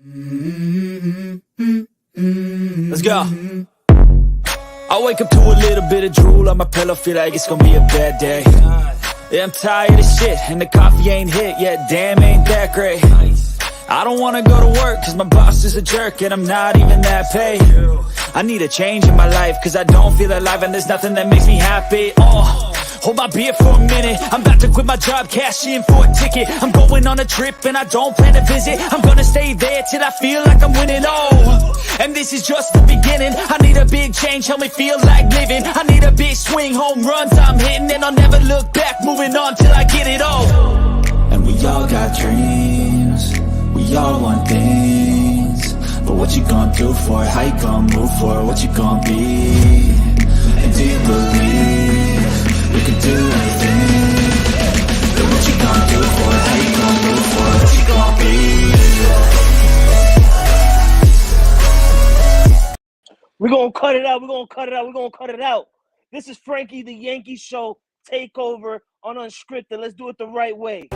Let's go. I wake up to a little bit of drool on my pillow, feel like it's gonna be a bad day. Yeah, I'm tired of shit, and the coffee ain't hit yet, damn, ain't that great. I don't wanna go to work, cause my boss is a jerk, and I'm not even that paid. I need a change in my life, cause I don't feel alive, and there's nothing that makes me happy. Hold my beer for a minute, I'm about to quit my job, cash in for a ticket. I'm going on a trip and I don't plan to visit. I'm gonna stay there till I feel like I'm winning, and this is just the beginning. I need a big change, help me feel like living. I need a big swing, home runs I'm hitting, and I'll never look back, moving on till I get it all. And we all got dreams, we all want things, but what you gonna do for it? How you gonna move for it? What you gonna be? And do you believe you can do anything? Then what you gonna do for it? How you gonna move for it? What you gonna be? We're gonna cut it out. We're gonna cut it out. We're gonna cut it out. This is Frankie the Yankee Show takeover on Unscripted. Let's do it the right way.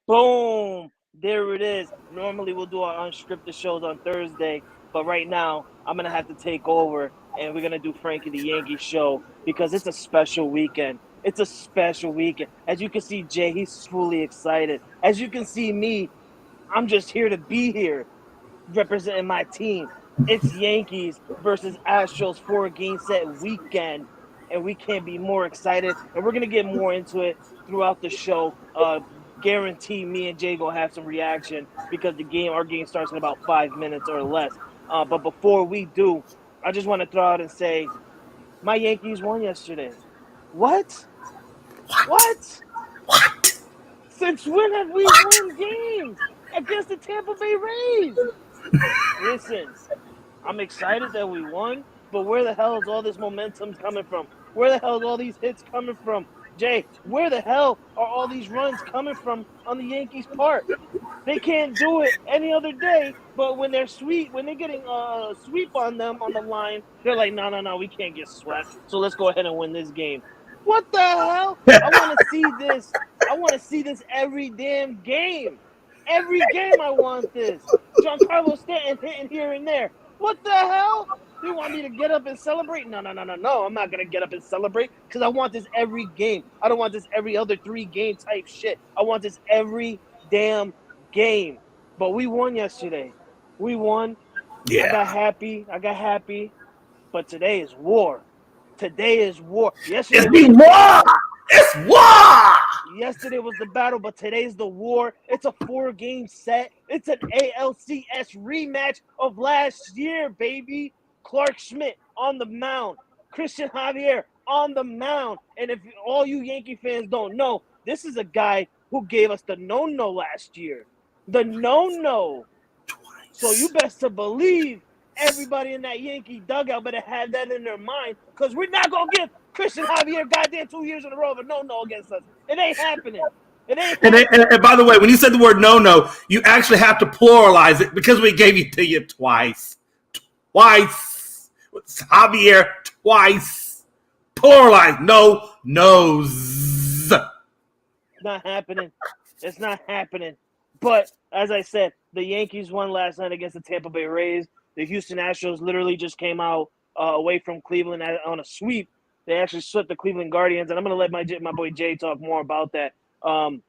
Boom! There it is. Normally we'll do our unscripted shows on Thursday, but right now I'm going to have to take over, and we're going to do Frankie the Yankee Show because it's a special weekend. It's a special weekend. As you can see, Jay, he's fully excited. As you can see me, I'm just here to be here representing my team. It's Yankees versus Astros 4-game set weekend, and we can't be more excited, and we're going to get more into it throughout the show. Guarantee me and Jay gonna have some reaction because our game starts in about 5 minutes or less. But before we do, I just want to throw out and say, my Yankees won yesterday. What? Since when have we won games against the Tampa Bay Rays? Listen, I'm excited that we won, but where the hell is all this momentum coming from? Where the hell is all these hits coming from? Jay, where the hell are all these runs coming from on the Yankees' part? They can't do it any other day, but when they're getting a sweep on them on the line, they're like, no, we can't get swept, so let's go ahead and win this game. What the hell? I want to see this. I want to see this every damn game. Every game I want this. Giancarlo Stanton hitting here and there. What the hell? You want me to get up and celebrate? No. I'm not going to get up and celebrate because I want this every game. I don't want this every other 3-game type shit. I want this every damn game. But we won yesterday. We won. Yeah. I got happy. But today is war. It's war. It's war! Yesterday was the battle, but today's the war. It's a 4-game set. It's an ALCS rematch of last year, baby. Clark Schmidt on the mound. Christian Javier on the mound. And if all you Yankee fans don't know, this is a guy who gave us the no-no last year. The no-no. So you best to believe everybody in that Yankee dugout better have that in their mind, because we're not going to give Christian Javier goddamn 2 years in a row of a no-no against us. It ain't happening. And by the way, when you said the word no-no, you actually have to pluralize it because we gave it to you twice. Javier, twice. Pluralize. No, no's. Not happening. It's not happening. But, as I said, the Yankees won last night against the Tampa Bay Rays. The Houston Astros literally just came out away from Cleveland on a sweep. They actually swept the Cleveland Guardians, and I'm going to let my boy Jay talk more about that. The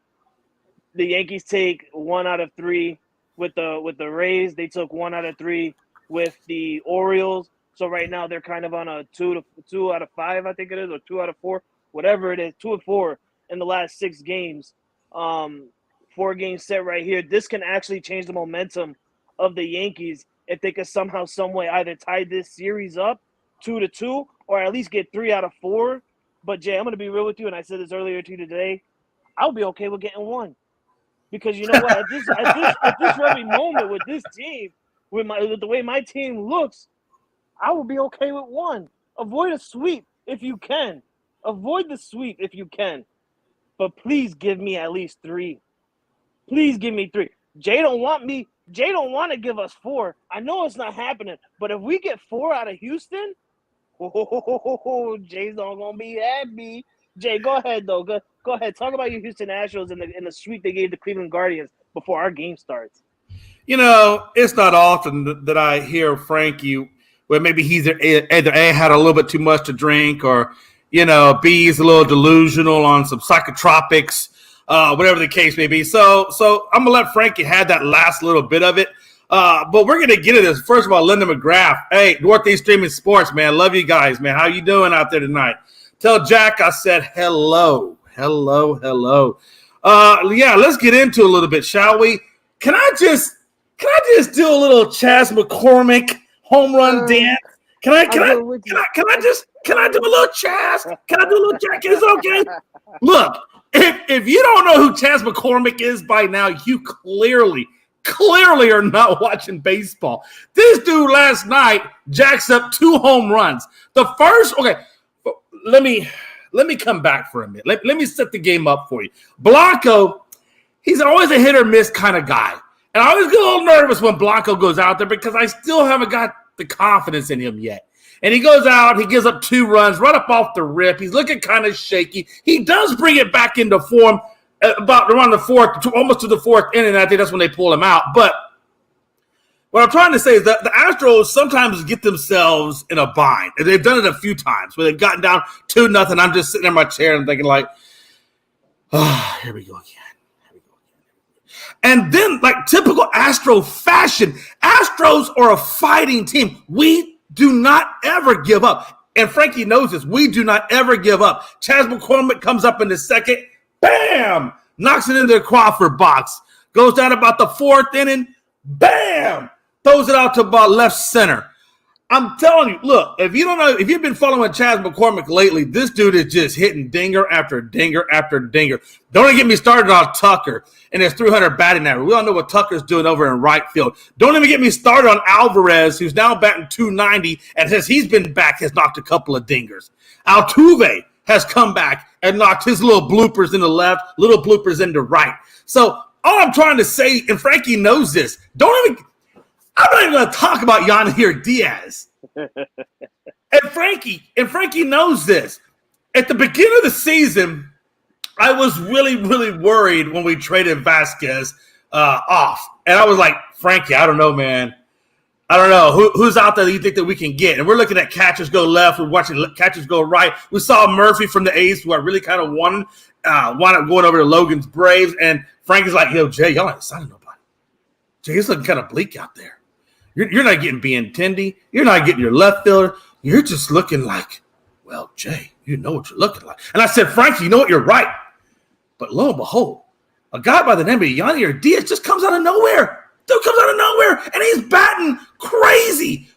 Yankees take 1 out of 3 with the Rays. They took 1 out of 3 with the Orioles. So right now they're kind of on a 2 out of 5, I think it is, or 2 out of 4, whatever it is, 2 and 4 in the last 6 games. 4-game set right here. This can actually change the momentum of the Yankees if they could somehow, some way either tie this series up 2-2 or at least get 3 out of 4. But Jay, I'm going to be real with you, and I said this earlier to you today. I'll be okay with getting 1 because you know what? At this very moment with this team, with the way my team looks, I will be okay with 1. Avoid a sweep if you can. Avoid the sweep if you can. But please give me at least 3. Please give me 3. Jay don't want to give us 4. I know it's not happening, but if we get 4 out of Houston, Jay's not gonna be happy. Jay, go ahead though. Go ahead. Talk about your Houston Astros and the sweep they gave the Cleveland Guardians before our game starts. You know, it's not often that I hear Frankie where maybe he's either A, had a little bit too much to drink, or, you know, B, is a little delusional on some psychotropics, whatever the case may be. So I'm going to let Frankie have that last little bit of it. But we're going to get into this. First of all, Linda McGrath. Hey, Northeast Streaming Sports, man. Love you guys, man. How you doing out there tonight? Tell Jack I said hello. Hello. Yeah, let's get into a little bit, shall we? Can I just do a little Chas McCormick home run dance? Can I do a little Chas? Can I do a little Jack? Is it okay? Look, if you don't know who Chas McCormick is by now, you clearly are not watching baseball. This dude last night jacks up 2 home runs. The first, okay, let me come back for a minute. Let me set the game up for you. Blanco, he's always a hit or miss kind of guy. And I always get a little nervous when Blanco goes out there because I still haven't got the confidence in him yet. And he goes out, he gives up 2 runs right up off the rip. He's looking kind of shaky. He does bring it back into form about around the 4th, almost to the 4th inning. I think that's when they pull him out. But what I'm trying to say is that the Astros sometimes get themselves in a bind. And they've done it a few times where they've gotten down 2-0. I'm just sitting in my chair and thinking like, here we go again. And then, like typical Astro fashion, Astros are a fighting team. We do not ever give up. And Frankie knows this. We do not ever give up. Chas McCormick comes up in the second. Bam! Knocks it into the Crawford box. Goes down about the 4th inning. Bam! Throws it out to about left center. I'm telling you, look, if you don't know, if you've been following Chas McCormick lately, this dude is just hitting dinger after dinger after dinger. Don't even get me started on Tucker and his 300 batting average. We all know what Tucker's doing over in right field. Don't even get me started on Alvarez, who's now batting 290, and since he's been back, has knocked a couple of dingers. Altuve has come back and knocked his little bloopers in the left, little bloopers in the right. So all I'm trying to say, and Frankie knows this, I'm not even going to talk about Yannier Diaz. And Frankie knows this. At the beginning of the season, I was really, really worried when we traded Vasquez off. And I was like, Frankie, I don't know, man. I don't know. Who's out there that you think that we can get? And we're looking at catchers go left. We're watching catchers go right. We saw Murphy from the A's, who I really kind of wanted up going over to Logan's Braves. And Frankie's like, yo, Jay, y'all ain't signing nobody. Jay, it's looking kind of bleak out there. You're not getting Benintendi. You're not getting your left fielder. You're just looking like, well, Jay, you know what you're looking like. And I said, Frankie, you know what? You're right. But lo and behold, a guy by the name of Yannier Diaz just comes out of nowhere. Dude comes out of nowhere, and he's batting crazy.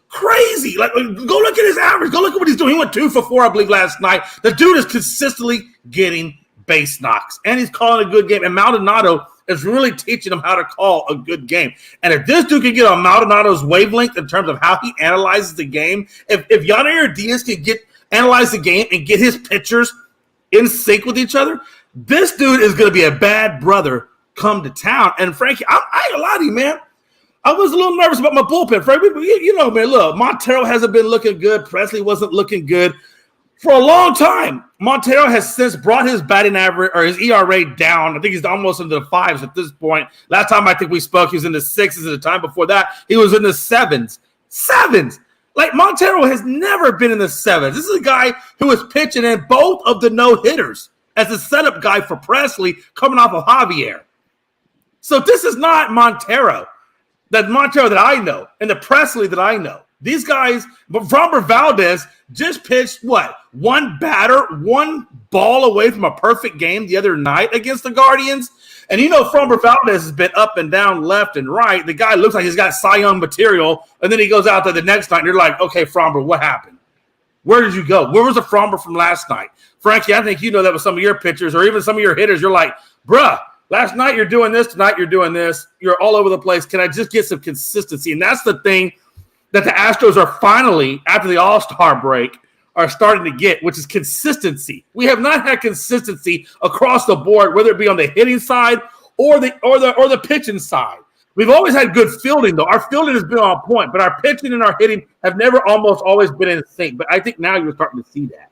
Like, go look at his average. Go look at what he's doing. He went 2 for 4, I believe, last night. The dude is consistently getting base knocks, and he's calling a good game. And Maldonado is really teaching him how to call a good game. And if this dude can get on Maldonado's wavelength in terms of how he analyzes the game, if Yannier Diaz can analyze the game and get his pitchers in sync with each other, this dude is going to be a bad brother come to town. And Frankie, I ain't gonna lie to you, man. I was a little nervous about my bullpen. Frankie, you know, man, look, Montero hasn't been looking good. Presley wasn't looking good. For a long time, Montero has since brought his batting average or his ERA down. I think he's almost into the 5s at this point. Last time I think we spoke, he was in the 6s. At the time before that, he was in the 7s. 7s! Like, Montero has never been in the 7s. This is a guy who was pitching in both of the no-hitters as a setup guy for Presley coming off of Javier. So this is not Montero. That Montero that I know and the Presley that I know. These guys, but Framber Valdez just pitched, one batter, 1 ball away from a perfect game the other night against the Guardians. And Framber Valdez has been up and down, left and right. The guy looks like he's got Cy Young material, and then he goes out there the next night, and you're like, okay, Framber, what happened? Where did you go? Where was the Framber from last night? Frankie, I think that was some of your pitchers or even some of your hitters. You're like, bruh, last night you're doing this, tonight you're doing this. You're all over the place. Can I just get some consistency? And that's the thing that the Astros are finally, after the All-Star break, are starting to get, which is consistency. We have not had consistency across the board, whether it be on the hitting side or the pitching side. We've always had good fielding, though. Our fielding has been on point, but our pitching and our hitting have never almost always been in sync. But I think now you're starting to see that.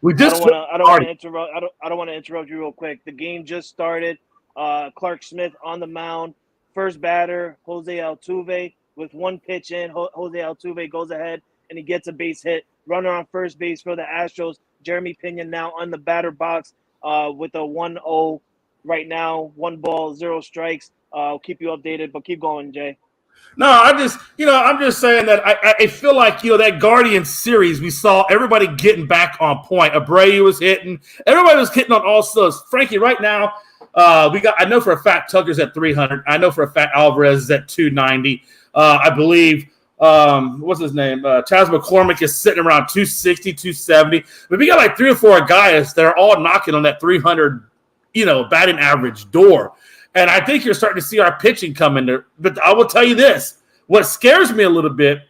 I don't want to interrupt you real quick. The game just started. Clark Smith on the mound. First batter, Jose Altuve. With one pitch in, Jose Altuve goes ahead and he gets a base hit. Runner on first base for the Astros. Jeremy Pena now on the batter box with a 1-0 right now. 1 ball, 0 strikes. I'll keep you updated, but keep going, Jay. No, I'm just saying that I feel like, that Guardians series, we saw everybody getting back on point. Abreu was hitting. Everybody was hitting on all cylinders. Frankie, right now, I know for a fact Tucker's at 300. I know for a fact Alvarez is at 290. I believe, what's his name? Chas McCormick is sitting around 260, 270. But we got like 3 or 4 guys that are all knocking on that 300, batting average door. And I think you're starting to see our pitching come in there. But I will tell you this. What scares me a little bit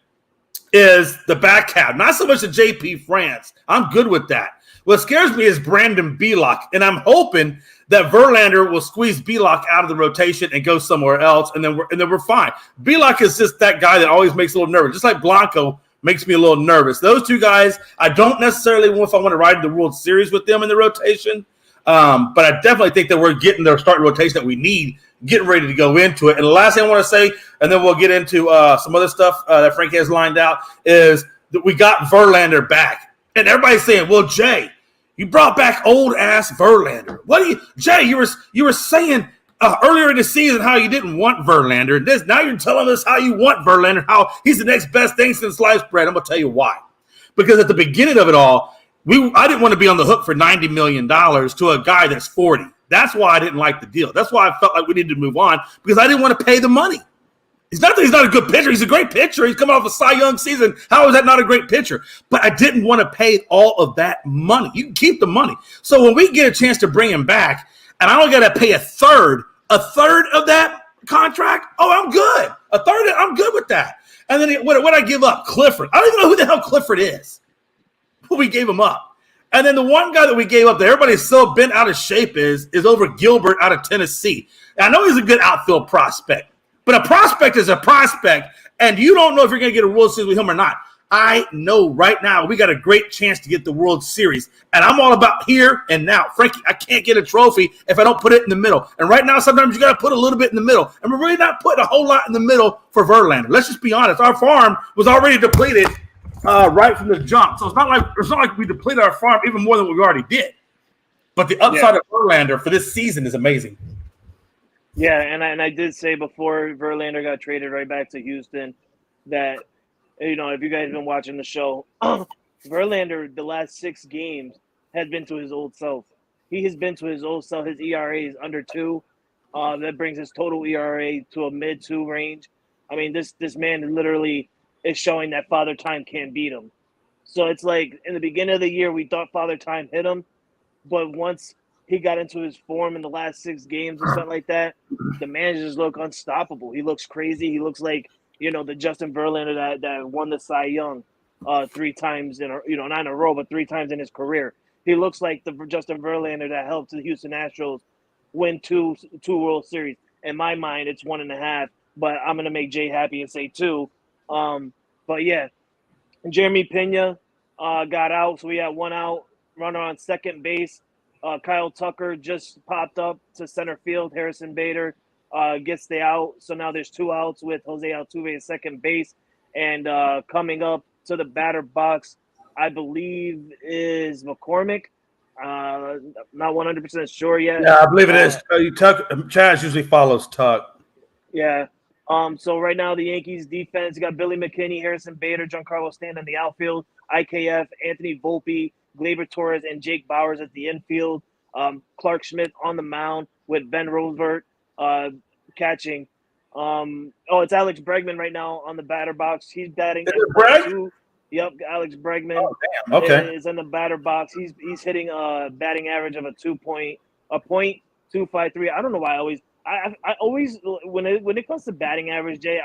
is the back half. Not so much the JP France. I'm good with that. What scares me is Brandon Belock. And I'm hoping that Verlander will squeeze Belock out of the rotation and go somewhere else, and then we're fine. Belock is just that guy that always makes a little nervous. Just like Blanco makes me a little nervous. Those 2 guys, I don't necessarily know if I want to ride the World Series with them in the rotation. But I definitely think that we're getting the starting rotation that we need, getting ready to go into it. And the last thing I want to say, and then we'll get into some other stuff that Frank has lined out, is that we got Verlander back. And everybody's saying, well, Jay, you brought back old-ass Verlander. Jay, you were saying earlier in the season how you didn't want Verlander. Now you're telling us how you want Verlander, how he's the next best thing since sliced bread. I'm going to tell you why. Because at the beginning of it all, I didn't want to be on the hook for $90 million to a guy that's 40. That's why I didn't like the deal. That's why I felt like we needed to move on, because I didn't want to pay the money. It's not that he's not a good pitcher. He's a great pitcher. He's coming off a Cy Young season. How is that not a great pitcher? But I didn't want to pay all of that money. You can keep the money. So when we get a chance to bring him back, and I don't got to pay a third of that contract, I'm good. I'm good with that. And then what I give up? Clifford. I don't even know who the hell Clifford is. We gave him up. And then the one guy that we gave up that everybody's so bent out of shape is over Gilbert out of Tennessee. And I know he's a good outfield prospect, but a prospect is a prospect, and you don't know if you're going to get a World Series with him or not. I know right now we got a great chance to get the World Series, and I'm all about here and now. Frankie, I can't get a trophy if I don't put it in the middle. And right now, sometimes you got to put a little bit in the middle. And we're really not putting a whole lot in the middle for Verlander. Let's just be honest. Our farm was already depleted right from the jump. So it's not like we depleted our farm even more than we already did. But the upside of Verlander for this season is amazing. Yeah, and I did say before Verlander got traded right back to Houston that, if you guys have been watching the show, Verlander, the last 6 games, has been to his old self. He has been to his old self. His ERA is under 2. That brings his total ERA to a mid-2 range. I mean, this man literally is showing that Father Time can't beat him. So it's like in the beginning of the year, we thought Father Time hit him. But once he got into his form in the last 6 games or something like that, the man just look unstoppable. He looks crazy. He looks like, the Justin Verlander that won the Cy Young 3 times not in a row, but 3 times in his career. He looks like the Justin Verlander that helped the Houston Astros win two World Series. In my mind, it's 1.5, but I'm going to make Jay happy and say 2. But yeah, Jeremy Pena got out, so we had 1 out, runner on second base. Kyle Tucker just popped up to center field. Harrison Bader gets the out, so now there's 2 outs with Jose Altuve at second base. And coming up to the batter box, I believe is McCormick. Not 100% sure yet. Yeah, I believe it is. Tuck, Chaz usually follows Tuck. Yeah. So right now the Yankees defense, you got Billy McKinney, Harrison Bader, Giancarlo Stanton in the outfield, IKF, Anthony Volpe, Gleyber Torres, and Jake Bowers at the infield. Clark Schmidt on the mound. with Ben Rosebert catching. It's Alex Bregman right now on the batter box. He's batting Is at it Breg? 2. Yep, Alex Bregman is in the batter box. He's hitting a batting average of a 0.253. I don't know why I always when it comes to batting average, Jay,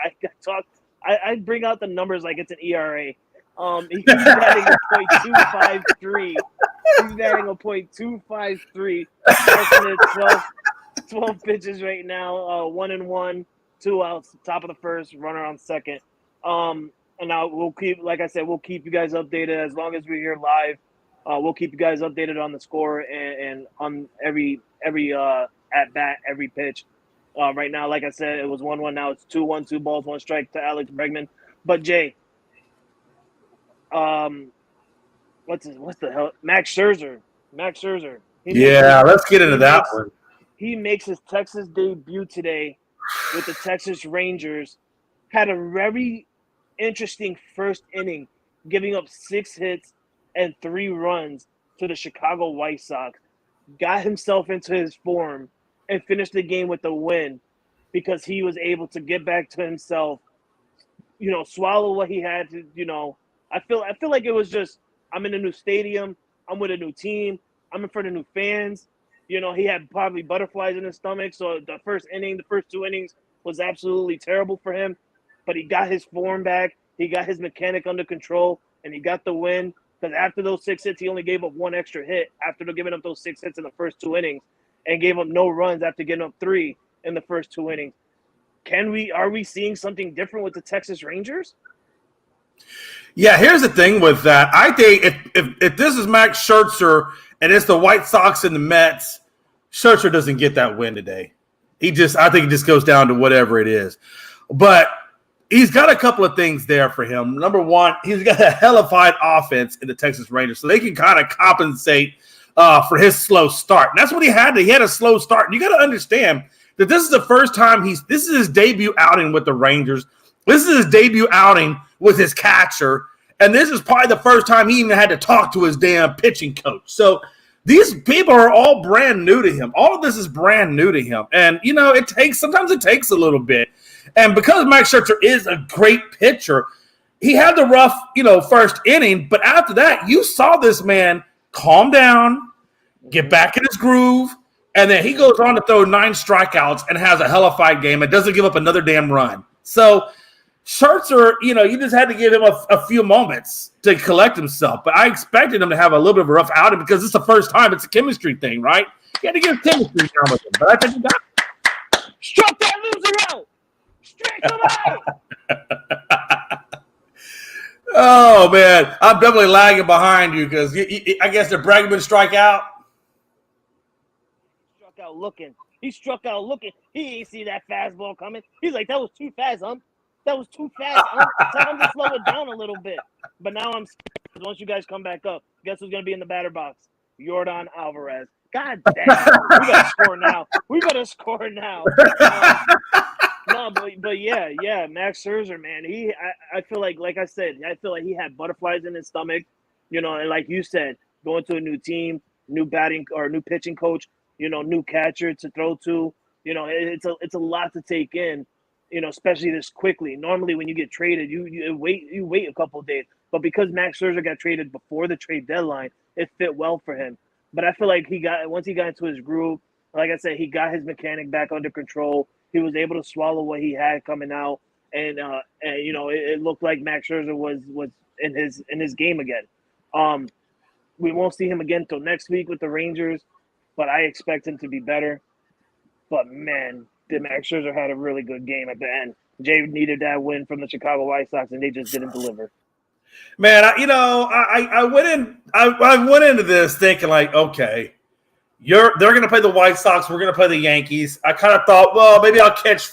I bring out the numbers like it's an ERA. He's batting a .253. He's batting a .253. Working at 12 pitches right now. 1-1, 2 outs, top of the first, runner on second. And now we'll keep you guys updated as long as we're here live. We'll keep you guys updated on the score and on every at bat, every pitch. Right now, like I said, it was 1-1. Now it's 2-1, 2 balls, 1 strike to Alex Bregman. But Jay, what's the hell? Max Scherzer. Let's get into that one. He makes his Texas debut today with the Texas Rangers. Had a very interesting first inning, giving up 6 hits and 3 runs to the Chicago White Sox. Got himself into his form and finished the game with a win because he was able to get back to himself, swallow what he had to, I feel like it was just, I'm in a new stadium, I'm with a new team, I'm in front of new fans. He had probably butterflies in his stomach, so the first 2 innings was absolutely terrible for him. But he got his form back, he got his mechanic under control, and he got the win. Because after those 6 hits, he only gave up 1 extra hit after giving up those 6 hits in the first 2 innings, and gave up no runs after getting up 3 in the first 2 innings. Are we seeing something different with the Texas Rangers? Yeah, here's the thing with that. I think if this is Max Scherzer and it's the White Sox and the Mets, Scherzer doesn't get that win today. I think it just goes down to whatever it is. But he's got a couple of things there for him. Number one, he's got a hellified offense in the Texas Rangers, so they can kind of compensate for his slow start. And that's what he had. He had a slow start. And you got to understand that this is the first time this is his debut outing with the Rangers. This is his debut outing with his catcher. And this is probably the first time he even had to talk to his damn pitching coach. So these people are all brand new to him. All of this is brand new to him. And, sometimes it takes a little bit. And because Max Scherzer is a great pitcher, he had the rough, first inning. But after that, you saw this man calm down, get back in his groove, and then he goes on to throw 9 strikeouts and has a hellified game and doesn't give up another damn run. So Scherzer, you just had to give him a few moments to collect himself. But I expected him to have a little bit of a rough outing because it's the first time. It's a chemistry thing, right? You had to give chemistry down with him. But I think he got it. Struck that loser out. Strike him out. Oh, man. I'm definitely lagging behind you because I guess the Bregman strike out. He struck out looking. He ain't see that fastball coming. He's like, that was too fast, That was too fast. Tell him to slow it down a little bit. But now once you guys come back up, guess who's going to be in the batter box? Yordan Alvarez. God damn. We got to score now. But yeah, Max Scherzer, man. I feel like I said, I feel like he had butterflies in his stomach, and like you said, going to a new team, new batting or new pitching coach, new catcher to throw to, it's a lot to take in. Especially this quickly. Normally, when you get traded, you wait a couple of days. But because Max Scherzer got traded before the trade deadline, it fit well for him. But I feel like once he got into his groove, like I said, he got his mechanic back under control. He was able to swallow what he had coming out, and it looked like Max Scherzer was in his game again. We won't see him again until next week with the Rangers, but I expect him to be better. But man, Max Scherzer had a really good game at the end. Jay needed that win from the Chicago White Sox, and they just didn't deliver. Man, I went into this thinking like, okay, they're going to play the White Sox, we're going to play the Yankees. I kind of thought, well, maybe I'll catch,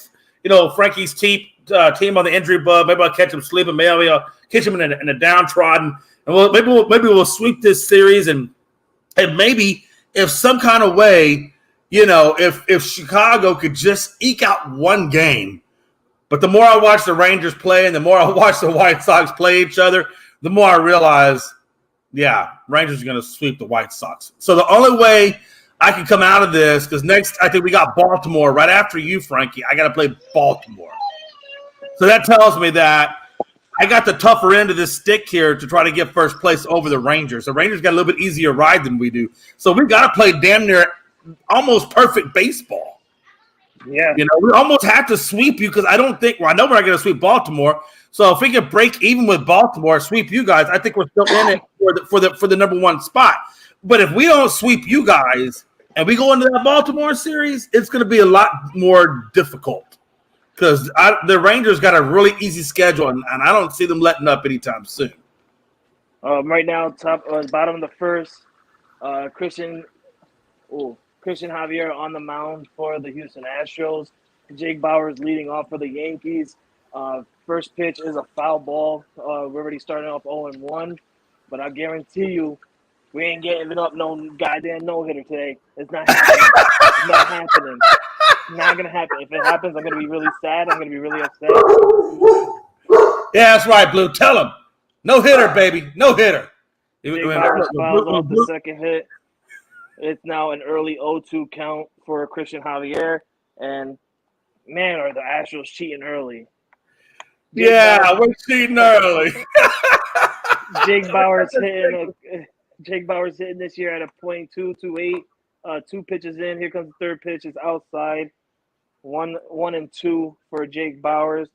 Frankie's team on the injury bug. Maybe I'll catch him sleeping. Maybe I'll catch him in a downtrodden. And maybe we'll sweep this series, and maybe if some kind of way, if Chicago could just eke out one game. But the more I watch the Rangers play and the more I watch the White Sox play each other, the more I realize, Rangers are going to sweep the White Sox. So the only way I can come out of this because next I think we got Baltimore right after you, Frankie. I got to play Baltimore. So that tells me that I got the tougher end of this stick here to try to get first place over the Rangers. The Rangers got a little bit easier ride than we do. So we got to play damn near almost perfect baseball. Yeah. You know, we almost have to sweep you because I know we're not going to sweep Baltimore. So if we can break even with Baltimore, sweep you guys, I think we're still in it for the number one spot. But if we don't sweep you guys and we go into that Baltimore series, it's going to be a lot more difficult. Because the Rangers got a really easy schedule, and I don't see them letting up anytime soon. Right now, bottom of the first, Christian Javier on the mound for the Houston Astros. Jake Bauers leading off for the Yankees. First pitch is a foul ball. We're already starting off 0-1, but I guarantee you, we ain't getting up no goddamn no-hitter today. It's not happening. It's not happening. Not gonna happen. If it happens, I'm gonna be really sad. I'm gonna be really upset. Yeah, that's right, Blue. Tell him. No hitter, baby. No hitter. Jake Bauers fouls off the second hit. It's now an early 0-2 count for Christian Javier. And man, are the Astros cheating early? We're cheating early. Jake Bauers hitting this year at a .228. 2 pitches in. Here comes the third pitch. It's outside. 1-2 for Jake Bauers.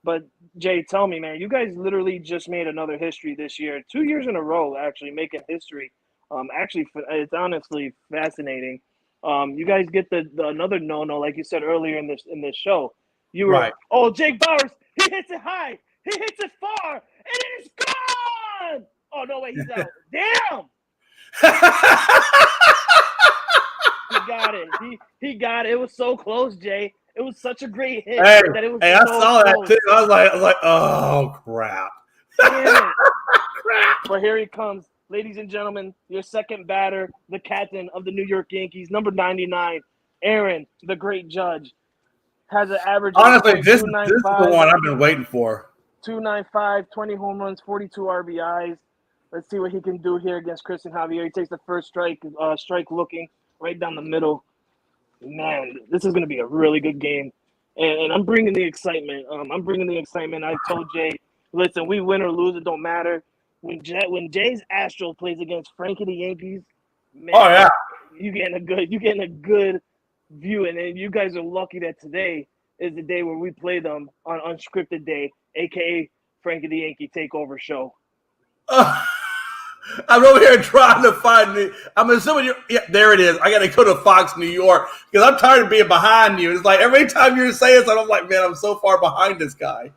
But Jay, tell me, man, you guys literally just made another history this year. 2 years in a row, actually making history. It's honestly fascinating. You guys get the another no-no, like you said earlier in this show. You were right. Oh, Jake Bauers, he hits it high, he hits it far, and it's gone. Oh no, wait, he's out. Damn. He got it. He got it. It was so close, Jay. It was such a great hit that it was I saw that too. I was like, oh crap. Damn it. Crap. But here he comes. Ladies and gentlemen, your second batter, the captain of the New York Yankees, number 99, Aaron, the great Judge, has an average. Honestly, this is the one I've been waiting for. 295, 20 home runs, 42 RBIs. Let's see what he can do here against Christian Javier. He takes the first strike looking right down the middle. Man, this is going to be a really good game. And I'm bringing the excitement. I told Jay, listen, we win or lose, it don't matter. When Jay's Astros plays against Frankie the Yankees, man, oh yeah, you getting a good view. And then you guys are lucky that today is the day where we play them on Unscripted Day, aka Frankie the Yankee Takeover Show. I'm over here trying to find it. I'm assuming there it is. I got to go to Fox New York because I'm tired of being behind you. It's like every time you're saying something, I'm like, man, I'm so far behind this guy.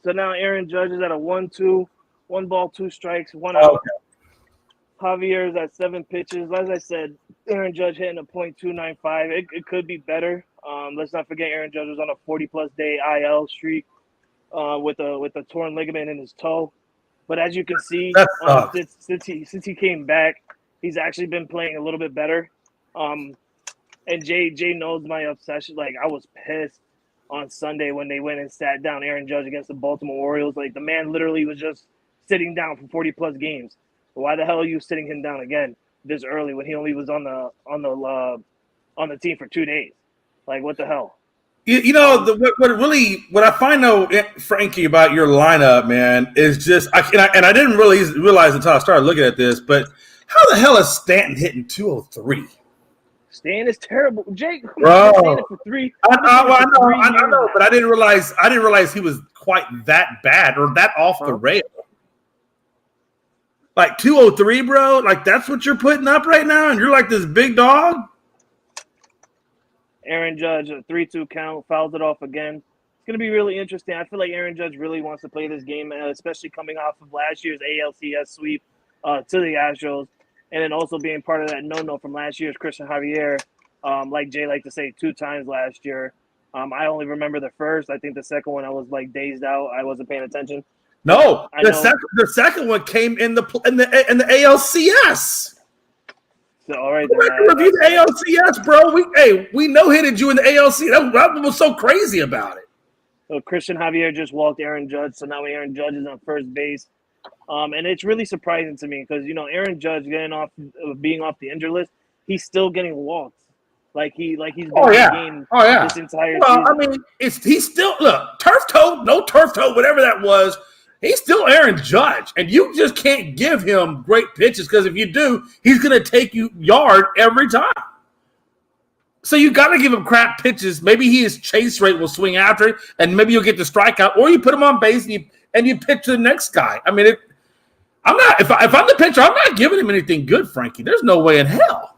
So now Aaron Judge is at a 1-2, 1 ball, 2 strikes, 1 out. Okay. Javier is at 7 pitches. As I said, Aaron Judge hitting a .295. It could be better. Let's not forget Aaron Judge was on a 40-plus day IL streak with a torn ligament in his toe. But as you can see, since he came back, he's actually been playing a little bit better. And Jay knows my obsession. Like, I was pissed on Sunday when they went and sat down Aaron Judge against the Baltimore Orioles. Like, the man literally was just sitting down for 40-plus games. Why the hell are you sitting him down again this early when he only was on the team for 2 days? Like, what the hell? You know, what I find though, Frankie, about your lineup, man, is just I didn't really realize until I started looking at this, but how the hell is Stanton hitting 203? Stan is terrible, Jake. Bro, for 3. I know, but I didn't realize he was quite that bad or that off the rail. Like 203, bro. Like that's what you're putting up right now, and you're like this big dog. Aaron Judge, a 3-2 count, fouls it off again. It's going to be really interesting. I feel like Aaron Judge really wants to play this game, especially coming off of last year's ALCS sweep to the Astros, and then also being part of that no-no from last year's Christian Javier, like Jay liked to say 2 times last year. I only remember the first. I think the second one I was like dazed out. I wasn't paying attention. No, the second one came in the ALCS. So, all right, review the ALCS, bro. We no-hitted you in the ALCS. That was so crazy about it. So Christian Javier just walked Aaron Judge, so now Aaron Judge is on first base. And it's really surprising to me because Aaron Judge being off the injured list, he's still getting walks, like he's been Oh in the yeah. game Oh yeah. this entire Well, I season. mean, he's still turf toe, no turf toe, whatever that was. He's still Aaron Judge, and you just can't give him great pitches because if you do, he's going to take you yard every time. So you got to give him crap pitches. Maybe his chase rate will swing after it, and maybe you'll get the strikeout, or you put him on base and you pitch to the next guy. I mean, I'm not. If I'm the pitcher, I'm not giving him anything good, Frankie. There's no way in hell.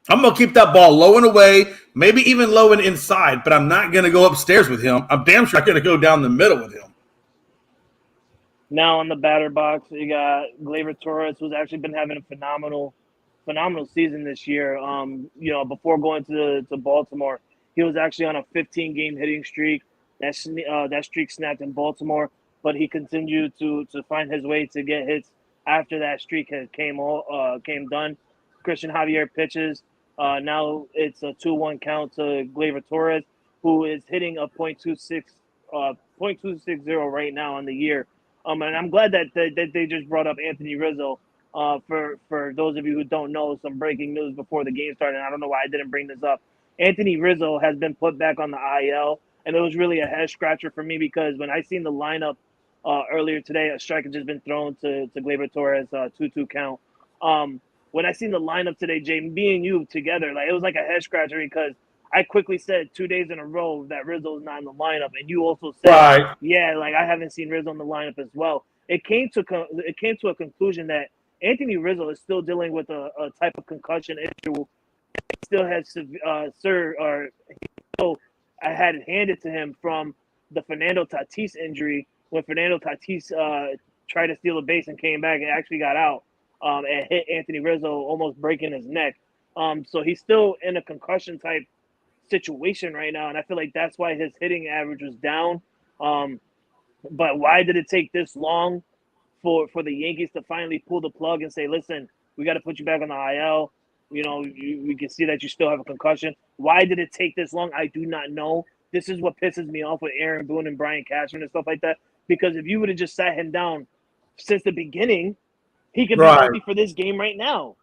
I'm gonna keep that ball low and away, maybe even low and inside, but I'm not gonna go upstairs with him. I'm damn sure I'm gonna go down the middle with him. Now on the batter box, you got Gleyber Torres, who's actually been having a phenomenal season this year. Before going to Baltimore, he was actually on a 15-game hitting streak. That streak snapped in Baltimore, but he continued to find his way to get hits after that streak came done. Christian Javier pitches. Now it's a 2-1 count to Gleyber Torres, who is hitting a .260 right now on the year. And I'm glad that they just brought up Anthony Rizzo. For those of you who don't know, some breaking news before the game started. I don't know why I didn't bring this up. Anthony Rizzo has been put back on the IL, and it was really a head scratcher for me because when I seen the lineup earlier today, a strike had just been thrown to Gleyber Torres, 2-2 count. When I seen the lineup today, Jay, me and you together, like it was like a head scratcher because I quickly said 2 days in a row that Rizzo's not in the lineup, and you also said, Right. yeah, like I haven't seen Rizzo in the lineup as well. It came to a conclusion that Anthony Rizzo is still dealing with a type of concussion issue. He still has I had it handed to him from the Fernando Tatis injury when Fernando Tatis tried to steal a base and came back and actually got out and hit Anthony Rizzo, almost breaking his neck. So he's still in a concussion type situation right now, and I feel like that's why his hitting average was down. But why did it take this long for the Yankees to finally pull the plug and say, listen, we got to put you back on the IL? We can see that you still have a concussion. Why did it take this long? I do not know. This is what pisses me off with Aaron Boone and Brian Cashman and stuff like that. Because if you would have just sat him down since the beginning, he could be healthy for this game right now.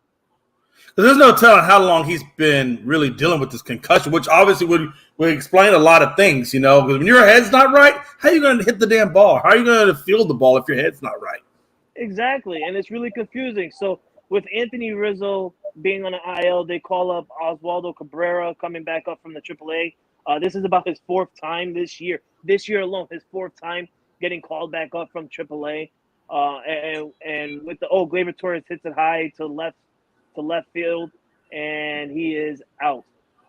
There's no telling how long he's been really dealing with this concussion, which obviously would explain a lot of things, because when your head's not right, how are you going to hit the damn ball? How are you going to field the ball if your head's not right? Exactly, and it's really confusing. So with Anthony Rizzo being on the IL, they call up Oswaldo Cabrera coming back up from the AAA. This is about his fourth time this year. This year alone, his fourth time getting called back up from AAA. And with Gleyber Torres hits it high to left field, and he is out.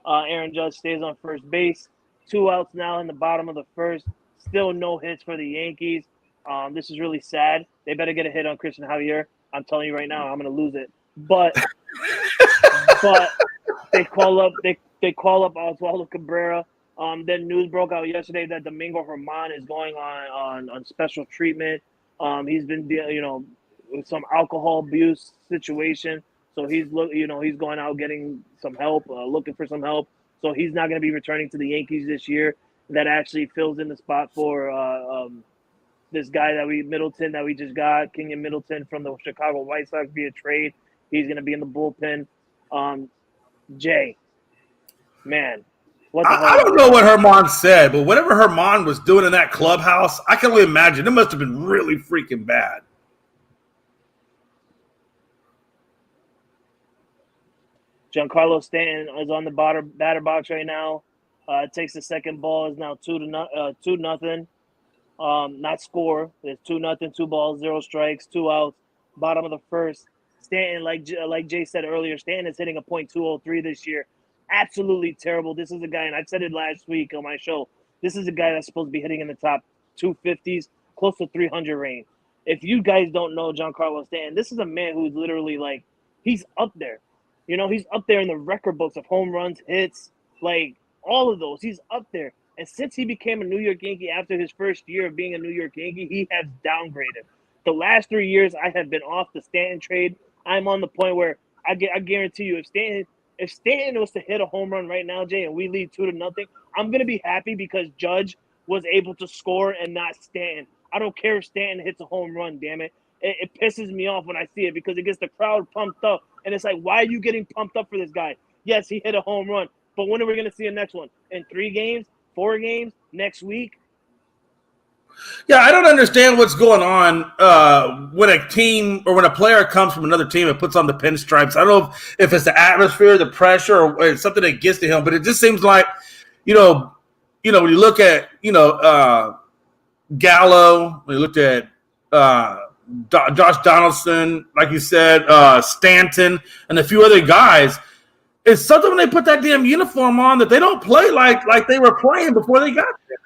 Aaron Judge stays on first base. 2 outs now in the bottom of the first. Still no hits for the Yankees. This is really sad. They better get a hit on Christian Javier. I'm telling you right now, I'm going to lose it. But they call up Oswaldo Cabrera. Then news broke out yesterday that Domingo Germán is going on special treatment. He's been with some alcohol abuse situation. So he's going out getting some help, looking for some help. So he's not going to be returning to the Yankees this year. That actually fills in the spot for this guy Middleton that we just got, Kenyon Middleton from the Chicago White Sox via trade. He's going to be in the bullpen. Jay, man, what the hell? I don't know what Germán said, but whatever Germán was doing in that clubhouse, I can only imagine. It must have been really freaking bad. Giancarlo Stanton is on the batter box right now. Takes the second ball. Is now 2-0. Not score. There's 2-0, 2 balls, 0 strikes, 2 outs. Bottom of the first. Stanton, like Jay said earlier, Stanton is hitting a .203 this year. Absolutely terrible. This is a guy, and I said it last week on my show. This is a guy that's supposed to be hitting in the top 250s, close to 300 range. If you guys don't know Giancarlo Stanton, this is a man who's literally he's up there. He's up there in the record books of home runs, hits, all of those. He's up there. And since he became a New York Yankee after his first year of being a New York Yankee, he has downgraded. The last 3 years, I have been off the Stanton trade. I'm on the point where I guarantee you, if Stanton was to hit a home run right now, Jay, and we lead 2-0, I'm going to be happy because Judge was able to score and not Stanton. I don't care if Stanton hits a home run, damn it. It pisses me off when I see it because it gets the crowd pumped up. And it's like, why are you getting pumped up for this guy? Yes, he hit a home run. But when are we going to see the next one? In 3 games? 4 games? Next week? Yeah, I don't understand what's going on when a team or when a player comes from another team and puts on the pinstripes. I don't know if it's the atmosphere, the pressure, or it's something that gets to him. But it just seems like, when you look at, Gallo, when you looked at Josh Donaldson, like you said, Stanton, and a few other guys, it's something when they put that damn uniform on that they don't play like they were playing before they got there.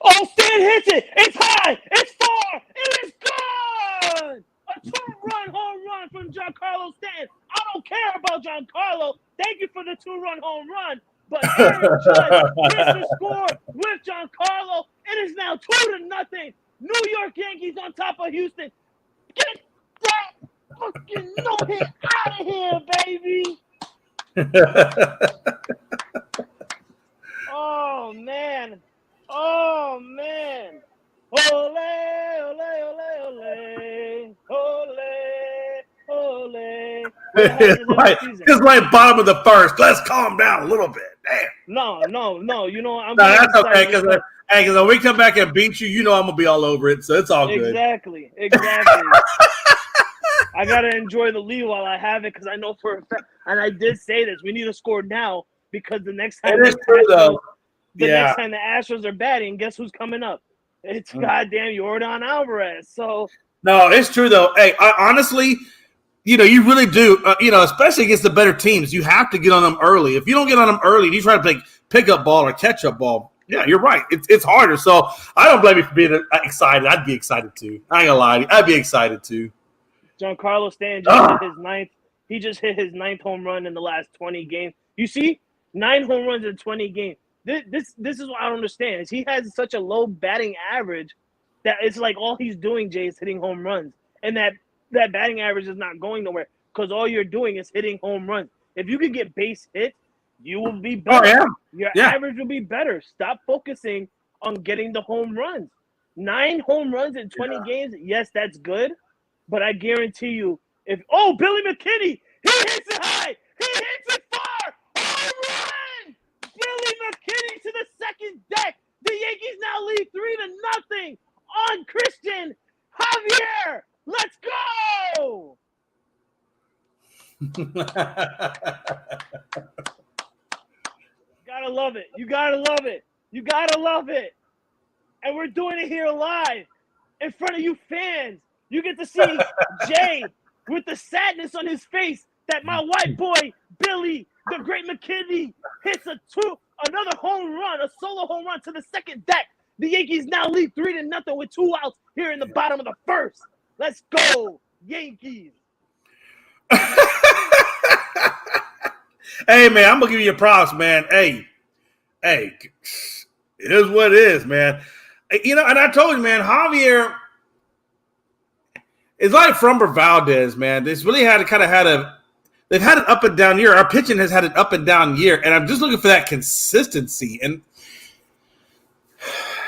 Oh, Stan hits it. It's high. It's far. It is gone. A 2-run home run from Giancarlo Stanton. I don't care about Giancarlo. Thank you for the 2-run home run. But Aaron Judge gets the score with Giancarlo. It is now 2-0. New York Yankees on top of Houston. Get that fucking no-hit out of here, baby. Oh, man. Oh, man. Ole, ole, ole, ole. Ole, ole. It's like bottom of the first. Let's calm down a little bit. Damn. No. I'm that's okay, because when we come back and beat you, I'm going to be all over it, so it's all good. Exactly. I got to enjoy the lead while I have it because I know for a fact, and I did say this, we need to score now because the next time it is true, though. Next time the Astros are batting, guess who's coming up? It's goddamn Yordan Alvarez. So no, it's true though. Hey, honestly, you really do. Especially against the better teams, you have to get on them early. If you don't get on them early, you try to play pickup ball or catch up ball. Yeah, you're right. It's harder. So I don't blame you for being excited. I'd be excited too. I ain't gonna lie to you. I'd be excited too. Giancarlo Stanton just hit his 9th. He just hit his 9th home run in the last 20 games. You see, 9 home runs in 20 games. This is what I don't understand. Is he has such a low batting average that it's like all he's doing, Jay, is hitting home runs. And that batting average is not going nowhere because all you're doing is hitting home runs. If you can get base hits, you will be better. Oh, yeah. Your average will be better. Stop focusing on getting the home runs. 9 home runs in 20 games, yes, that's good. But I guarantee you, Billy McKinney, he hits it high. He hits it far. Home run! Billy McKinney to the second deck. The Yankees now lead 3-0 on Christian Javier. Let's go! Gotta love it. You gotta love it. You gotta love it. And we're doing it here live in front of you fans. You get to see Jay with the sadness on his face that my white boy, Billy, the great McKinney, hits another home run, a solo home run to the second deck. The Yankees now lead 3-0 with 2 outs here in the bottom of the first. Let's go, Yankees. Hey, man, I'm going to give you your props, man. Hey, it is what it is, man. And I told you, man, Javier – it's like Framber Valdez, man. They've had an up and down year. Our pitching has had an up and down year, and I'm just looking for that consistency. And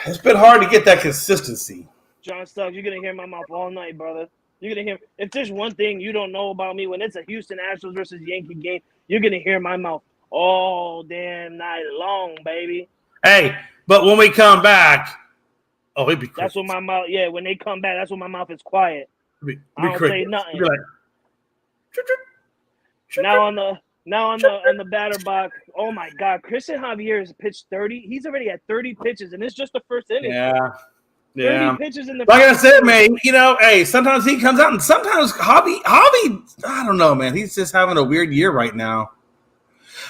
it's been hard to get that consistency. John Stokes, you're gonna hear my mouth all night, brother. You're gonna hear. If there's one thing you don't know about me, when it's a Houston Astros versus Yankee game, you're gonna hear my mouth all damn night long, baby. Hey, but when we come back, it'd be crazy. That's what my mouth. Yeah, when they come back, that's when my mouth is quiet. Be I don't say nothing. Like, now on the batter box. Oh my God, Christian Javier has pitched 30. He's already at 30 pitches, and it's just the first inning. Yeah. 30 pitches in the. Like I said, man. Hey, sometimes he comes out, and sometimes Javi. I don't know, man. He's just having a weird year right now.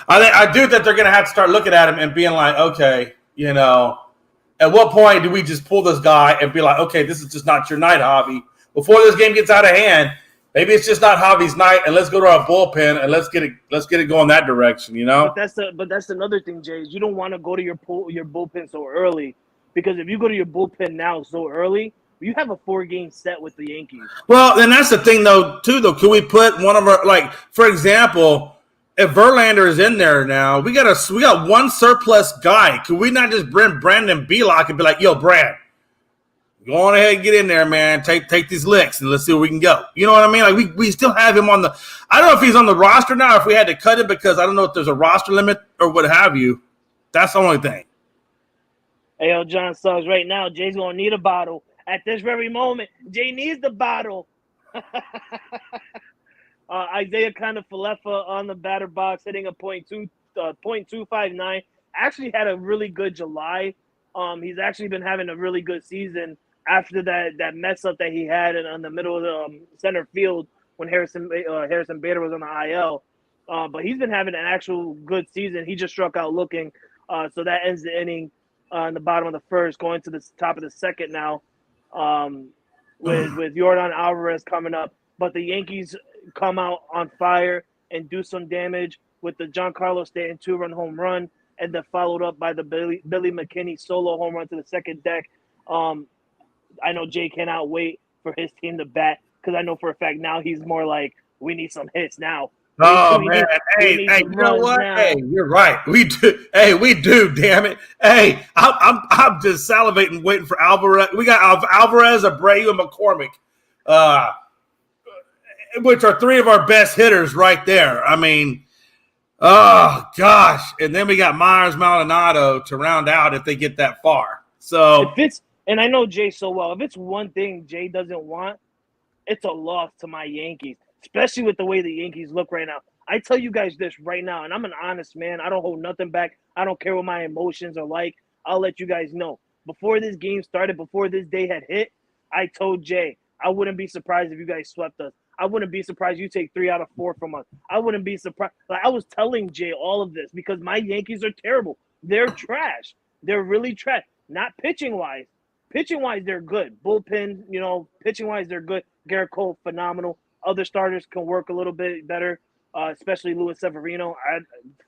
I do that they're gonna have to start looking at him and being like, okay, at what point do we just pull this guy and be like, okay, this is just not your night, Javi. Before this game gets out of hand, maybe it's just not Javi's night, and let's go to our bullpen and let's get it going that direction, But that's another thing, Jay. Is you don't want to go to your bullpen so early because if you go to your bullpen now so early, you have a 4-game set with the Yankees. Well, then that's the thing, though. Can we put one of our for example, if Verlander is in there now, we got one surplus guy. Can we not just bring Brandon Bealock and be like, yo, Brad? Go on ahead and get in there, man. Take these licks and let's see where we can go. You know what I mean? Like we still have him on the. I don't know if he's on the roster now. If we had to cut him because I don't know if there's a roster limit or what have you. That's the only thing. Hey, yo, John Suggs, right now, Jay's gonna need a bottle at this very moment. Jay needs the bottle. Isaiah Falefa on the batter box, hitting a .259. Actually had a really good July. He's actually been having a really good season after that mess up that he had in the middle of the center field when Harrison Bader was on the IL. But he's been having an actual good season. He just struck out looking. So that ends the inning in the bottom of the first, going to the top of the second now with Yordan Alvarez coming up. But the Yankees come out on fire and do some damage with the Giancarlo Stanton 2-run home run, and then followed up by the Billy McKinney solo home run to the second deck. I know Jay cannot wait for his team to bat because I know for a fact now he's more like, we need some hits now. Oh, man. Hey, you know what? Now. Hey, you're right. We do. Hey, we do, damn it. Hey, I'm just salivating waiting for Alvarez. We got Alvarez, Abreu, and McCormick, which are three of our best hitters right there. I mean, oh, gosh. And then we got Myers, Maldonado to round out if they get that far. So and I know Jay so well. If it's one thing Jay doesn't want, it's a loss to my Yankees, especially with the way the Yankees look right now. I tell you guys this right now, and I'm an honest man. I don't hold nothing back. I don't care what my emotions are like. I'll let you guys know. Before this game started, before this day had hit, I told Jay, I wouldn't be surprised if you guys swept us. I wouldn't be surprised you take 3 out of 4 from us. I wouldn't be surprised. Like, I was telling Jay all of this because my Yankees are terrible. They're trash. They're really trash. Not pitching-wise. Pitching-wise, they're good. Bullpen, pitching-wise, they're good. Garrett Cole, phenomenal. Other starters can work a little bit better, especially Luis Severino.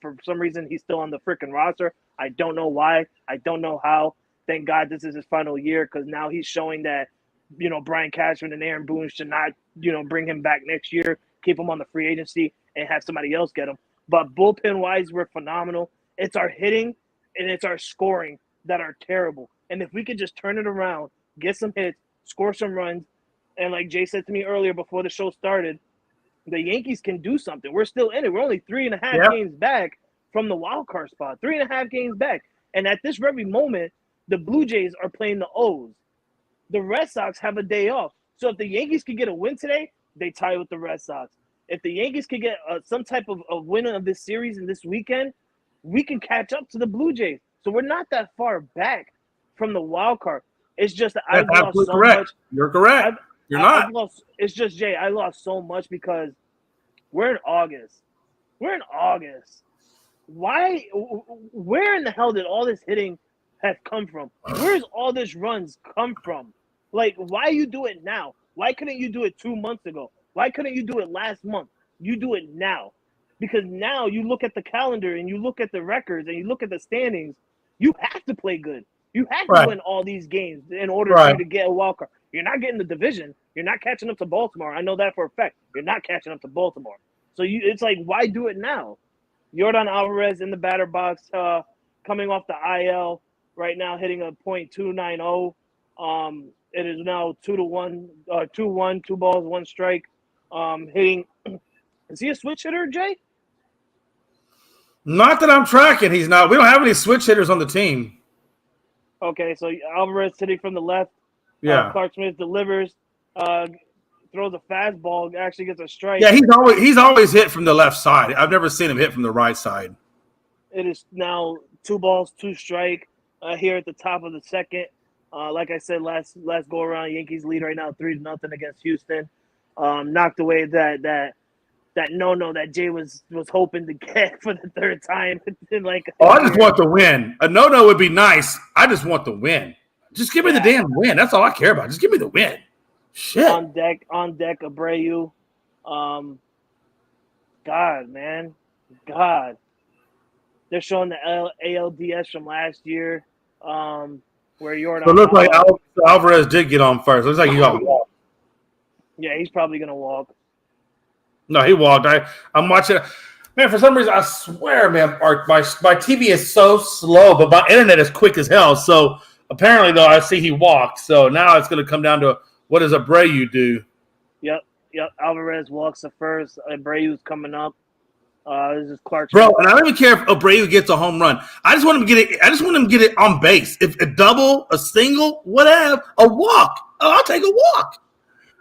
For some reason, he's still on the freaking roster. I don't know why. I don't know how. Thank God this is his final year because now he's showing that, Brian Cashman and Aaron Boone should not, bring him back next year, keep him on the free agency, and have somebody else get him. But bullpen-wise, we're phenomenal. It's our hitting and it's our scoring that are terrible. And if we could just turn it around, get some hits, score some runs, and like Jay said to me earlier before the show started, the Yankees can do something. We're still in it. We're only 3.5 games back from the wild card spot. 3.5 games back. And at this very moment, the Blue Jays are playing the O's. The Red Sox have a day off. So if the Yankees could get a win today, they tie with the Red Sox. If the Yankees could get some type of win of this series and this weekend, we can catch up to the Blue Jays. So we're not that far back from the wild card. It's just that I've lost so much. You're correct. You're not. It's just, Jay, I lost so much because we're in August. Why? Where in the hell did all this hitting have come from? Where's all this runs come from? Like, why you do it now? Why couldn't you do it 2 months ago? Why couldn't you do it last month? You do it now. Because now you look at the calendar and you look at the records and you look at the standings. You have to play good. You have to win all these games in order for you to get a wild card. You're not getting the division. You're not catching up to Baltimore. I know that for a fact. You're not catching up to Baltimore. So it's like, why do it now? Yordan Alvarez in the batter box, coming off the IL right now, hitting a .290. It is now 2-1, 2-1, 2 balls, 1 strike. Hitting. Is he a switch hitter, Jay? Not that I'm tracking. He's not. We don't have any switch hitters on the team. Okay, so Alvarez hitting from the left. Yeah. Clark Smith delivers, throws a fastball, actually gets a strike. Yeah, he's always hit from the left side. I've never seen him hit from the right side. It is now 2 balls, 2 strike here at the top of the second. Like I said, last go around, Yankees lead right now 3-0 against Houston. Knocked away that no that Jay was hoping to get for the third time. I just want the win. A no would be nice. I just want the win. Just give me the damn win. That's all I care about. Just give me the win. Shit. On deck, Abreu. God, man. God. They're showing the ALDS from last year, where Yordan. It looks like Alvarez did get on first. Looks like he got walked. Yeah, he's probably gonna walk. No, he walked. I'm watching. Man, for some reason, I swear, man, my TV is so slow, but my internet is quick as hell. So Apparently, though, I see he walked. So now it's going to come down to what does Abreu do? Yep. Alvarez walks the first. Abreu's coming up. This is Clark. Bro, and I don't even care if Abreu gets a home run. I just want him to get it. I just want him to get it on base. If a double, a single, whatever, a walk. Oh, I'll take a walk.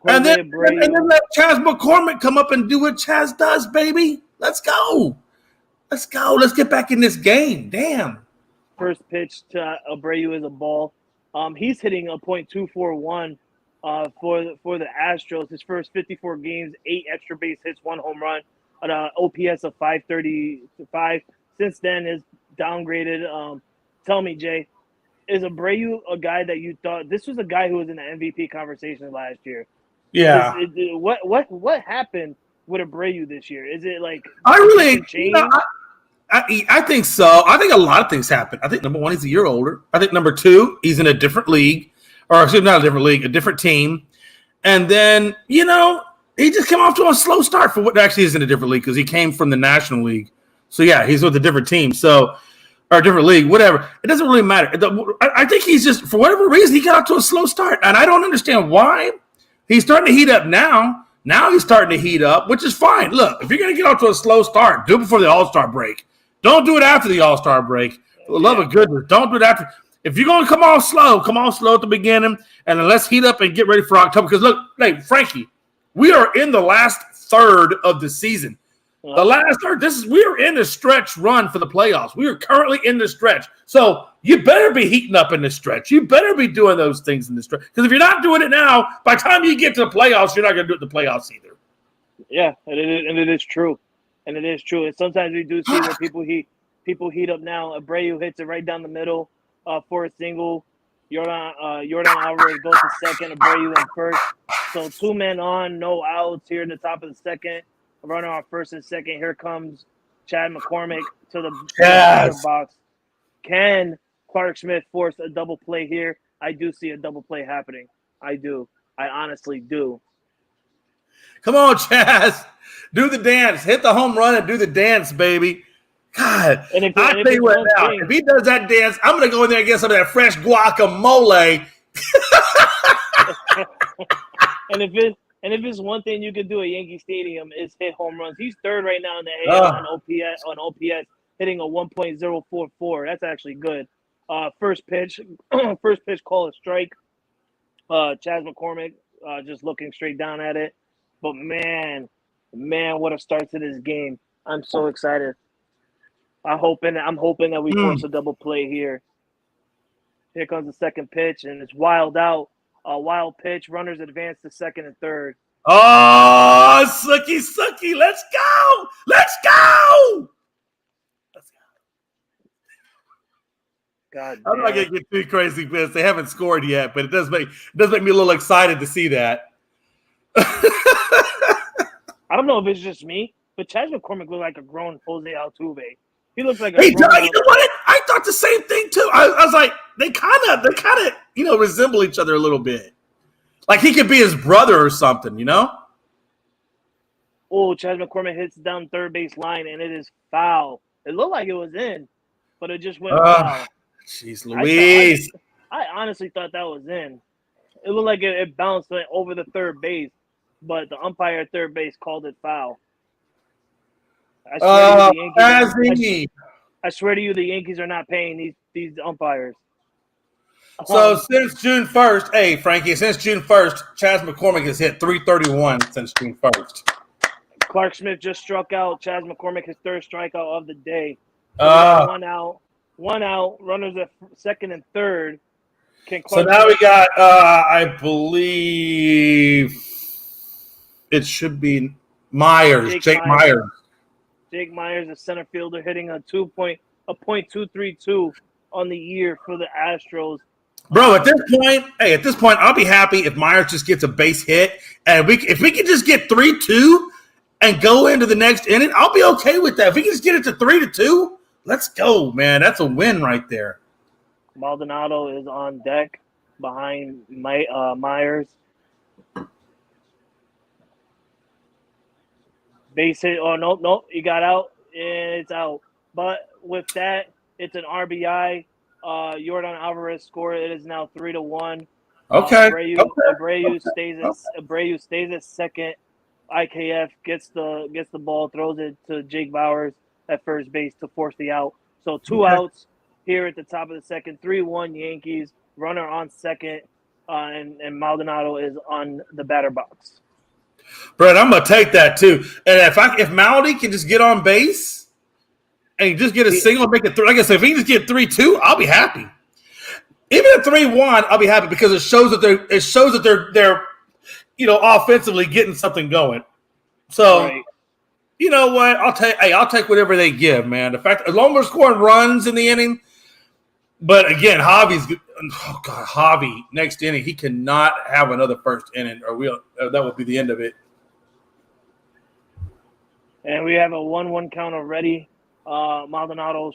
And then let Chas McCormick come up and do what Chas does, baby. Let's go. Let's get back in this game. Damn. First pitch to Abreu is a ball. He's hitting a .241 for the Astros. His first 54 games, 8 extra base hits, 1 home run, an OPS of 535. Since then, is downgraded. Tell me, Jay, is Abreu a guy that you thought this was a guy who was in the MVP conversation last year? Yeah. What happened with Abreu this year? Is it like I think so. I think a lot of things happen. I think number one, he's a year older. I think number two, he's in a different league, or excuse me, not a different league, a different team. And then, he just came off to a slow start for what actually is in a different league because he came from the National League. So yeah, he's with a different team. So or a different league, whatever. It doesn't really matter. I think he's just, for whatever reason, he got off to a slow start. And I don't understand why. He's starting to heat up now. Now he's starting to heat up, which is fine. Look, if you're going to get off to a slow start, do it before the All-Star break. Don't do it after the All-Star break. For the love of goodness, don't do it after. If you're going to come on slow at the beginning, and then let's heat up and get ready for October. Because look, hey, Frankie, we are in the last third of the season. The last third, we are in the stretch run for the playoffs. We are currently in the stretch. So you better be heating up in the stretch. You better be doing those things in the stretch. Because if you're not doing it now, by the time you get to the playoffs, you're not going to do it in the playoffs either. Yeah, and it is true. And it is true. And sometimes we do see that people heat up now. Abreu hits it right down the middle for a single. Jordan Alvarez goes to second. Abreu in first. So 2 men on, no outs here in the top of the second. Runner on first and second. Here comes Chad McCormick to the box. Can Clark Smith force a double play here? I do see a double play happening. I do. I honestly do. Come on, Chaz. Do the dance. Hit the home run and do the dance, baby. God. I'll tell you what now. If he does that dance, I'm going to go in there and get some of that fresh guacamole. And if it's one thing you can do at Yankee Stadium is hit home runs. He's third right now in the AL on OPS, hitting a 1.044. That's actually good. First pitch call a strike. Chas McCormick just looking straight down at it. But man, what a start to this game. I'm so excited. I'm hoping that we force a double play here. Here comes the second pitch, and it's wild out. A wild pitch. Runners advance to second and third. Oh, sucky. Let's go. God, I'm not gonna get too crazy because they haven't scored yet, but it does make me a little excited to see that. I don't know if it's just me, but Chas McCormick looked like a grown Jose Altuve. He looks like you know what? I thought the same thing too. I was like, they kind of resemble each other a little bit. Like he could be his brother or something, Oh, Chas McCormick hits down third base line, and it is foul. It looked like it was in, but it just went foul. Jeez Louise. I honestly thought that was in. It looked like it bounced over the third base, but the umpire at third base called it foul. I swear to you, the Yankees are not paying these umpires. So since June 1st, hey, Frankie, since June 1st, Chas McCormick has hit 331 since June 1st. Clark Smith just struck out. Chas McCormick, his third strikeout of the day. One out. Runners at second and third. So now we got, I believe it should be Myers, Jake Myers. Jake Myers, a center fielder, hitting a .232 on the year for the Astros. Bro, at this point, I'll be happy if Myers just gets a base hit, and if we can just get 3-2 and go into the next inning, I'll be okay with that. If we can just get it to 3-2, let's go, man. That's a win right there. Maldonado is on deck behind Myers. Base hit. Oh, no. He got out, and it's out. But with that, it's an RBI Yordan Alvarez scored. It is now 3-1. Okay. Abreu stays at second. IKF gets the ball, throws it to Jake Bowers at first base to force the out. So two outs here at the top of the second. 3-1 Yankees. Runner on second, and Maldonado is on the batter box. Brett, I'm gonna take that too. And if Maldy can just get on base and just get a single and make it 3, like I said, if he can just get 3-2, I'll be happy. Even at 3-1, I'll be happy because it shows that they're offensively getting something going. So you know what? I'll take whatever they give, man. The fact as long as we're scoring runs in the inning. But again, Javi next inning, he cannot have another first inning, or that would be the end of it. And we have a 1-1 count already. Maldonado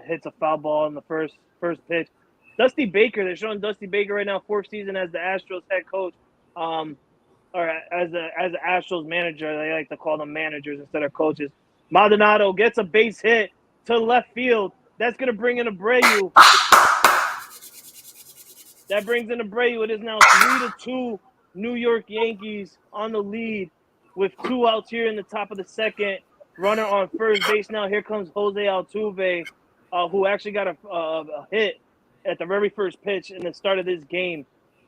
hits a foul ball in the first pitch. Dusty Baker, they're showing Dusty Baker right now, 4th season as the Astros head coach, or as the Astros manager. They like to call them managers instead of coaches. Maldonado gets a base hit to left field. That's going to bring in Abreu. That brings in Abreu. It is now 3-2 New York Yankees on the lead with 2 outs here in the top of the second. Runner on first base now. Here comes Jose Altuve, who actually got a hit at the very first pitch in the start of this game.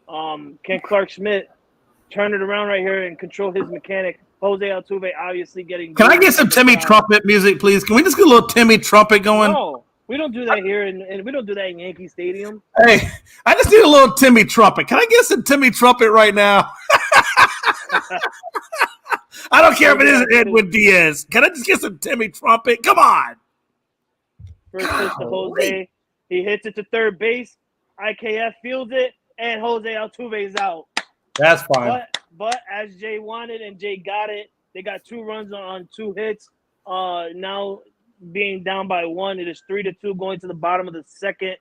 Can Clark Schmidt turn it around right here and control his mechanic? Jose Altuve obviously getting. Can I get some Timmy Trumpet music, please? Can we just get a little Timmy Trumpet going? No, we don't do that here, and we don't do that in Yankee Stadium. Hey, I just need a little Timmy Trumpet. Can I get some Timmy Trumpet right now? I don't care if it is Edwin Diaz. Can I just get some Timmy Trumpet? Come on. First pitch to Jose. He hits it to third base. IKF fields it, and Jose Altuve is out. That's fine. But as Jay wanted and Jay got it, they got 2 runs on 2 hits. Now being down by 1, it is 3-2 going to the bottom of the second.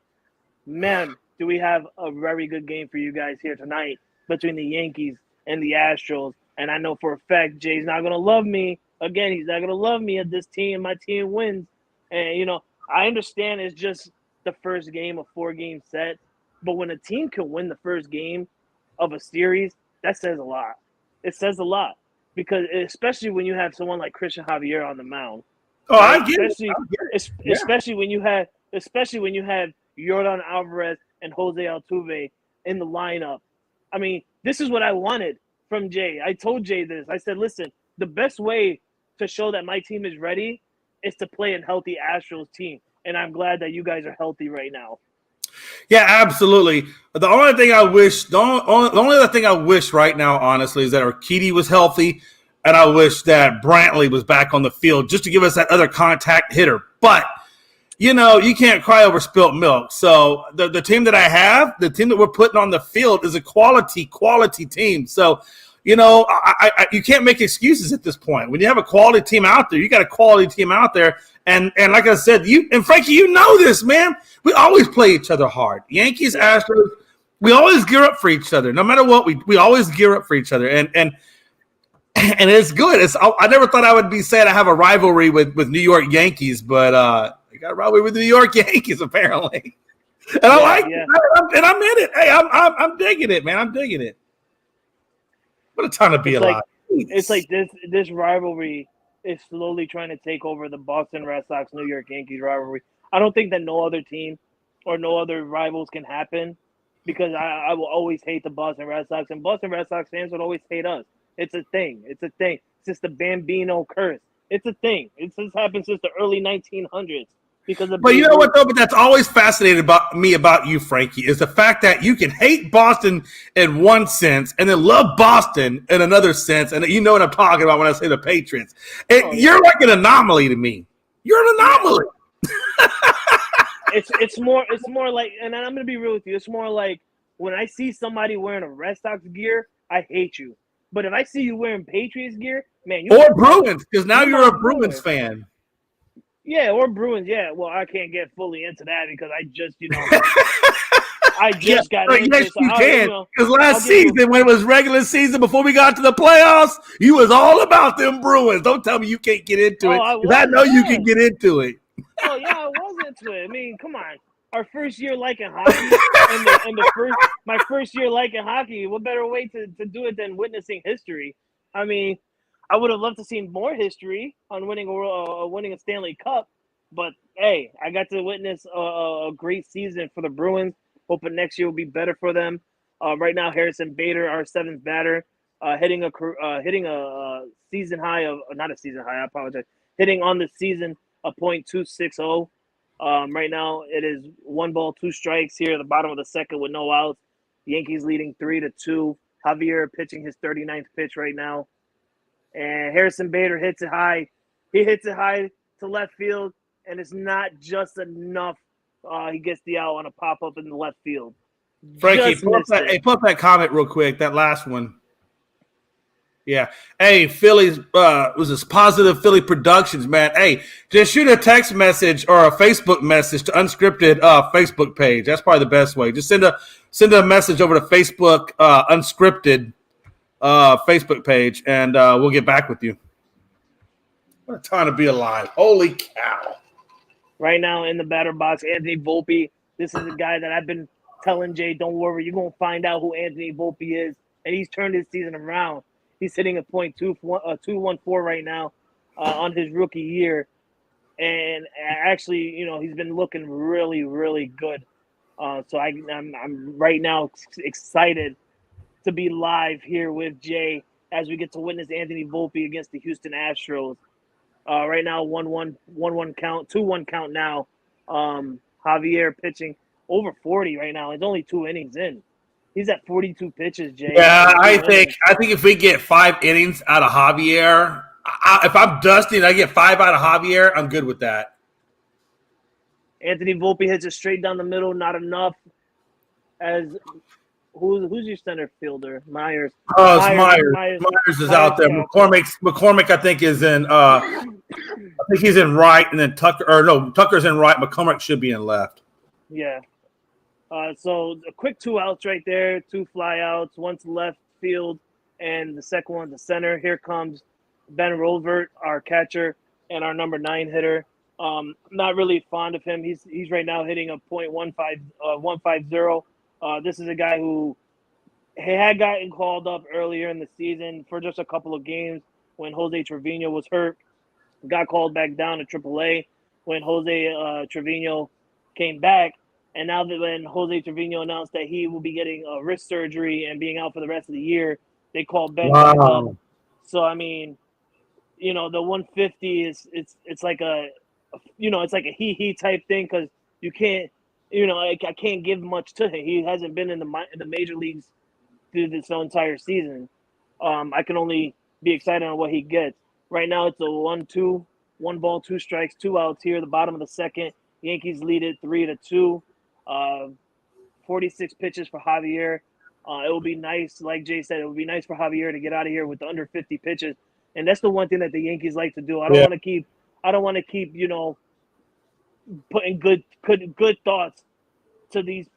Man, do we have a very good game for you guys here tonight between the Yankees and the Astros. And I know for a fact Jay's not going to love me. Again, he's not going to love me if this team, my team wins. And, I understand it's just the first game of 4-game set. But when a team can win the first game of a series, that says a lot. It says a lot. Because especially when you have someone like Christian Javier on the mound. Oh, I get it. Especially when you have Yordan Alvarez and Jose Altuve in the lineup. I mean, this is what I wanted from Jay. I told Jay this. I said, listen, the best way to show that my team is ready is to play a healthy Astros team. And I'm glad that you guys are healthy right now. Yeah, absolutely. The only other thing I wish right now, honestly, is that Urquidy was healthy, and I wish that Brantley was back on the field just to give us that other contact hitter. But, you can't cry over spilt milk. So the team that I have, the team that we're putting on the field is a quality team. So, you can't make excuses at this point. When you have a quality team out there, you got a quality team out there. And like I said, Frankie, you know this, man. We always play each other hard. Yankees, Astros, we always gear up for each other. No matter what, we always gear up for each other. And it's good. I never thought I would be saying I have a rivalry with New York Yankees, but I got a rivalry with the New York Yankees apparently. And I like it. And I'm in it. Hey, I'm digging it, man. I'm digging it. What a time to be alive. It's like this rivalry is slowly trying to take over the Boston Red Sox New York Yankees rivalry. I don't think that no other team or no other rivals can happen because I will always hate the Boston Red Sox, and Boston Red Sox fans would always hate us. It's a thing. It's just the Bambino curse. It's a thing. It's just happened since the early 1900s. But you know what, though? But that's always fascinated about you, Frankie, is the fact that you can hate Boston in one sense and then love Boston in another sense. And you know what I'm talking about when I say the Patriots. You're like an anomaly to me. You're an anomaly. It's more like, and I'm going to be real with you, it's more like when I see somebody wearing a Red Sox gear, I hate you. But if I see you wearing Patriots gear, man, or Bruins, because now you're a Bruins fan. Yeah, or Bruins. Yeah, well, I can't get fully into that because I just, got into it. Yes, you can. Because last season, when it was regular season, before we got to the playoffs, you was all about them Bruins. Don't tell me you can't get into it. Because I know you can get into it. Oh, yeah, I was into it. I mean, come on. our first year liking hockey, and my first year liking hockey. What better way to do it than witnessing history? I mean, I would have loved to see more history on winning a Stanley Cup, but hey, I got to witness a great season for the Bruins. Hoping next year will be better for them. Right now, Harrison Bader, our seventh batter, hitting a season high of not a season high. I apologize. Hitting on the season a .260. Right now, it is 1 ball, 2 strikes here at the bottom of the second with no outs. The Yankees leading 3-2. Javier pitching his 39th pitch right now. And Harrison Bader hits it high. He hits it high to left field, and it's not just enough. He gets the out on a pop-up in the left field. Frankie, pull up that comment real quick, that last one. Yeah. Hey, Philly's was this Positive Philly Productions, man. Hey, just shoot a text message or a Facebook message to Unscripted Facebook page. That's probably the best way. Just send a message over to Facebook Unscripted Facebook page, and we'll get back with you. What a time to be alive. Holy cow. Right now in the batter box, Anthony Volpe. This is a guy that I've been telling Jay, don't worry, you're going to find out who Anthony Volpe is. And he's turned his season around. He's hitting a .214 right now on his rookie year. And actually, he's been looking really, really good. So I'm right now excited to be live here with Jay as we get to witness Anthony Volpe against the Houston Astros. Right now, 1-1 count, 2-1 count now. Javier pitching over 40 right now. It's only 2 innings in. He's at 42 pitches, Jay. Yeah, I think if we get 5 innings out of Javier, if I'm Dusty and I get 5 out of Javier, I'm good with that. Anthony Volpe hits it straight down the middle, not enough. As who's your center fielder? Myers. Oh, it's Myers. Myers is out there. McCormick, I think, is in. I think he's in right, and then Tucker's in right. McCormick should be in left. Yeah. So a quick 2 outs right there, 2 fly outs, 1 to left field, and the second one to center. Here comes Ben Rovert, our catcher, and our number 9 hitter. Not really fond of him. He's right now hitting a .150. This is a guy who had gotten called up earlier in the season for just a couple of games when Jose Trevino was hurt. Got called back down to AAA when Jose Trevino came back. And now that when Jose Trevino announced that he will be getting a wrist surgery and being out for the rest of the year, they called Ben back up. So, I mean, the 150 it's like it's like a he type thing because you can't, I can't give much to him. He hasn't been in the major leagues through this entire season. I can only be excited on what he gets. Right now, it's a 1-2, 1 ball, 2 strikes, 2 outs here, the bottom of the second. Yankees lead it 3-2. 46 pitches for Javier. It will be nice, like Jay said, it would be nice for Javier to get out of here with the under 50 pitches. And that's the one thing that the Yankees like to do. I don't want to keep, putting good thoughts to the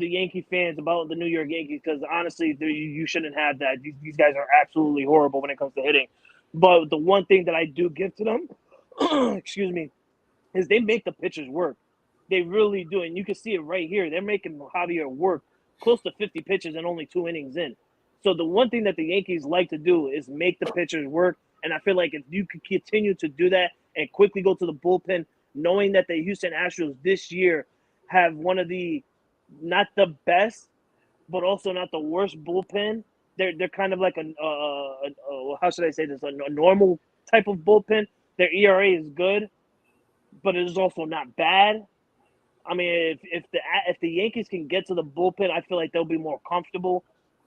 Yankee fans about the New York Yankees because honestly, you shouldn't have that. These guys are absolutely horrible when it comes to hitting. But the one thing that I do give to them, excuse me, is they make the pitchers work. They really do, and you can see it right here. They're making Javier work close to 50 pitches and only 2 innings in. So the one thing that the Yankees like to do is make the pitchers work, and I feel like if you could continue to do that and quickly go to the bullpen, knowing that the Houston Astros this year have one of the not the best, but also not the worst bullpen. They're kind of like how should I say this? A normal type of bullpen. Their ERA is good, but it is also not bad. I mean, if the Yankees can get to the bullpen, I feel like they'll be more comfortable,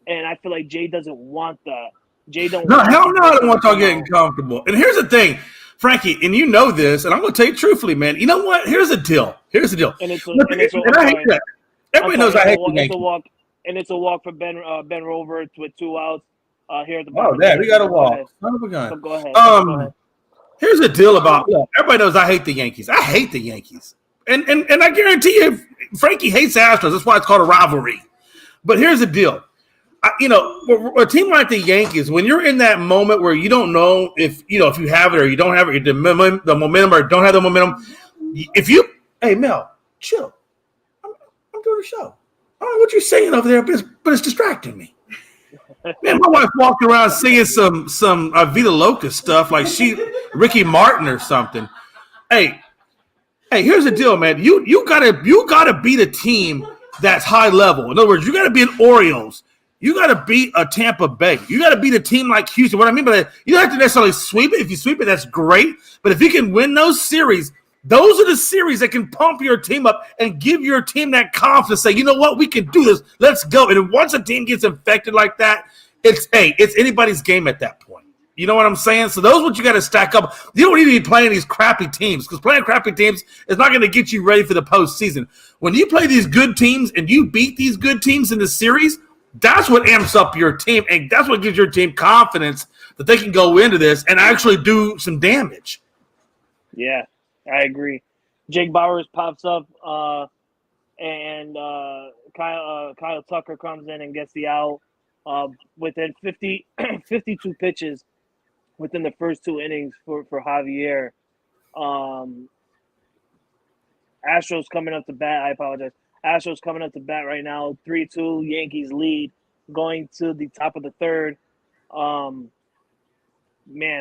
and I feel like Jay doesn't want that. Jay don't. No, hell no, I don't want y'all getting comfortable. And here's the thing, Frankie, and you know this, and I'm going to tell you truthfully, man. You know what? Here's the deal. And I hate that. Everybody knows I hate the Yankees. It's a walk for Ben Rovert with 2 outs here at the bottom. Oh, yeah, we got a walk. Son of a gun. So go ahead. Here's the deal about everybody knows I hate the Yankees. I hate the Yankees. And I guarantee you, Frankie hates the Astros. That's why it's called a rivalry. But here's the deal. A team like the Yankees, when you're in that moment where you don't know if you have it or you don't have it, the momentum or don't have the momentum. Hey, Mel, chill. doing a show. I don't know what you're saying over there, but it's distracting me. Man, my wife walked around singing some Vita Loca stuff like she Ricky Martin or something. Hey, here's the deal, man. You gotta beat a team that's high level. In other words, you gotta beat Orioles. You gotta beat a Tampa Bay. You gotta beat a team like Houston. What I mean by that, you don't have to necessarily sweep it. If you sweep it, that's great. But if you can win those series, those are the series that can pump your team up and give your team that confidence. Say, you know what, we can do this. Let's go. And once a team gets infected like that, it's anybody's game at that point. You know what I'm saying? So those are what you got to stack up. You don't need to be playing these crappy teams because playing crappy teams is not going to get you ready for the postseason. When you play these good teams and you beat these good teams in the series, that's what amps up your team, and that's what gives your team confidence that they can go into this and actually do some damage. Yeah, I agree. Jake Bowers pops up, and Kyle Tucker comes in and gets the out within 52 pitches within the first 2 innings for Javier. Astros coming up to bat. I apologize. Astros coming up to bat right now. 3-2 Yankees lead going to the top of the third. Man,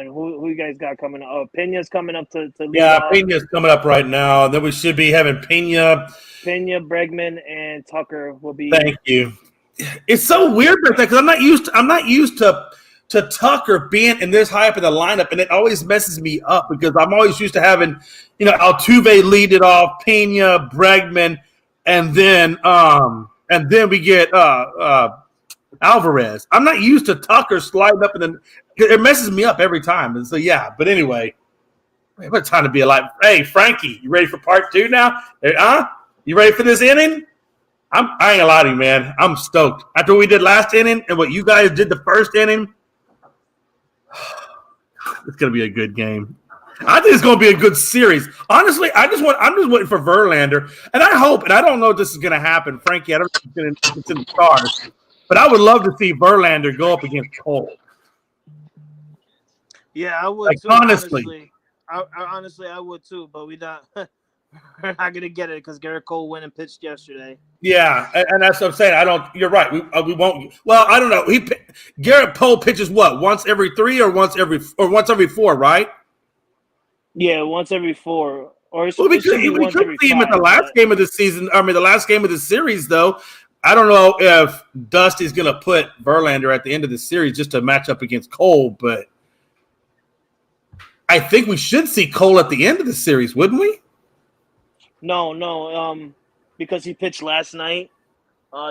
who you guys got coming up? Oh, Pena's coming up to lead off. Pena's coming up right now. Then we should be having Pena, Bregman, and Tucker will be. Thank you. It's so weird because I'm not used to Tucker being in this high up in the lineup, and it always messes me up because I'm always used to having, Altuve lead it off, Pena, Bregman, and then we get Alvarez. I'm not used to Tucker sliding up, and it messes me up every time. And so but anyway, what time to be alive? Hey, Frankie, you ready for part 2 now? You ready for this inning? I ain't gonna lie to you, man. I'm stoked. After what we did last inning and what you guys did the first inning, it's gonna be a good game. I think it's gonna be a good series. Honestly, I'm just waiting for Verlander, and I hope, and I don't know if this is gonna happen, Frankie. I don't think it's in the stars, but I would love to see Verlander go up against Cole. Yeah, I would. Like, too, honestly, I would too. But we're not gonna get it because Garrett Cole went and pitched yesterday. Yeah, and that's what I'm saying. You're right. We won't. Well, I don't know. Garrett Cole pitches what, once every 3 or once every 4, right? Yeah, once every 4. Or we could see him at the last game of the season. I mean, the last game of the series, though. I don't know if Dusty's going to put Verlander at the end of the series just to match up against Cole, but I think we should see Cole at the end of the series, wouldn't we? No. Because he pitched last night,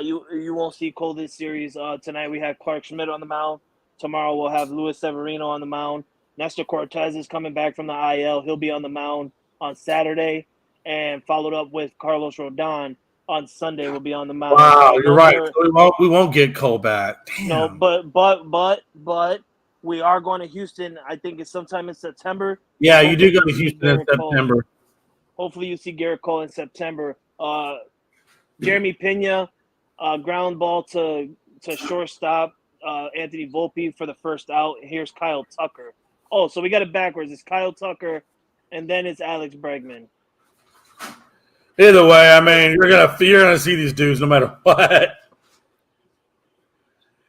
you won't see Cole this series. Tonight we have Clark Schmidt on the mound. Tomorrow we'll have Luis Severino on the mound. Nestor Cortez is coming back from the IL. He'll be on the mound on Saturday, and followed up with Carlos Rodon on Sunday. Will be on the mound. Wow, you're right. We won't get Cole back. Damn. No, but we are going to Houston. I think it's sometime in September. Yeah, you do go to Houston in September. Cole. Hopefully you see Garrett Cole in September. Jeremy Pena, ground ball to shortstop. Anthony Volpe for the first out. Here's Kyle Tucker. Oh, so we got it backwards. It's Kyle Tucker, and then it's Alex Bregman. Either way, I mean, you're gonna see these dudes no matter what.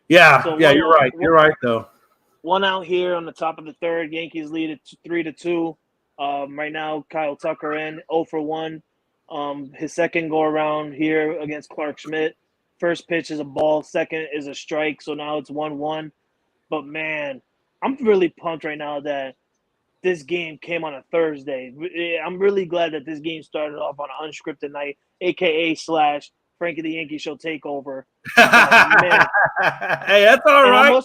Yeah, So you're right. You're right, though. 1 out here on the top of the third. Yankees lead at 3-2. Right now, Kyle Tucker in 0 for 1. His second go around here against Clark Schmidt. First pitch is a ball. Second is a strike. So now it's 1-1. But man, I'm really pumped right now that this game came on a Thursday. I'm really glad that this game started off on an unscripted night, aka / Frankie the Yankee Show takeover. Man. Hey, that's all right.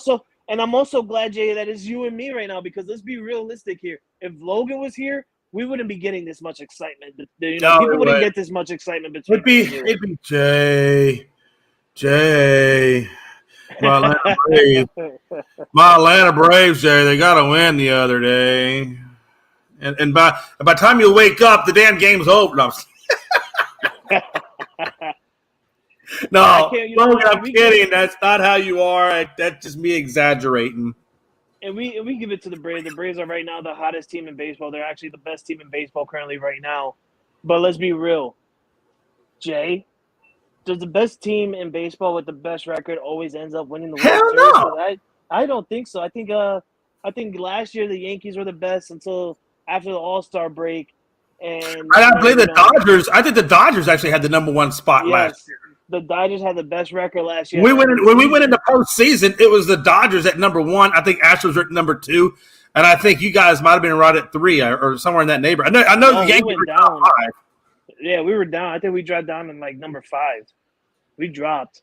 I'm also glad, Jay, that it's you and me right now, because let's be realistic here. If Logan was here, we wouldn't be getting this much excitement. People wouldn't get this much excitement between. It'd be Jay. My Atlanta Braves, Jay. They got to win the other day, and by the time you wake up, the damn game's over. No, I'm kidding. That's not how you are. That's just me exaggerating. And we give it to the Braves. The Braves are right now the hottest team in baseball. They're actually the best team in baseball currently right now. But let's be real, Jay. does the best team in baseball with the best record always ends up winning the World Hell Series? no. 'Cause I don't think so. I think last year the Yankees were the best until after the All-Star break, and I then, believe the Dodgers. I think the Dodgers actually had the number one spot last yes, year. the Dodgers had the best record last year. When we went into postseason, it was the Dodgers at number one. I think Astros were at number two, and I think you guys might have been right at three or somewhere in that neighborhood. I know No, the we Yankees went were down. top five. Yeah, we were down. I think we dropped down in like number 5. We dropped.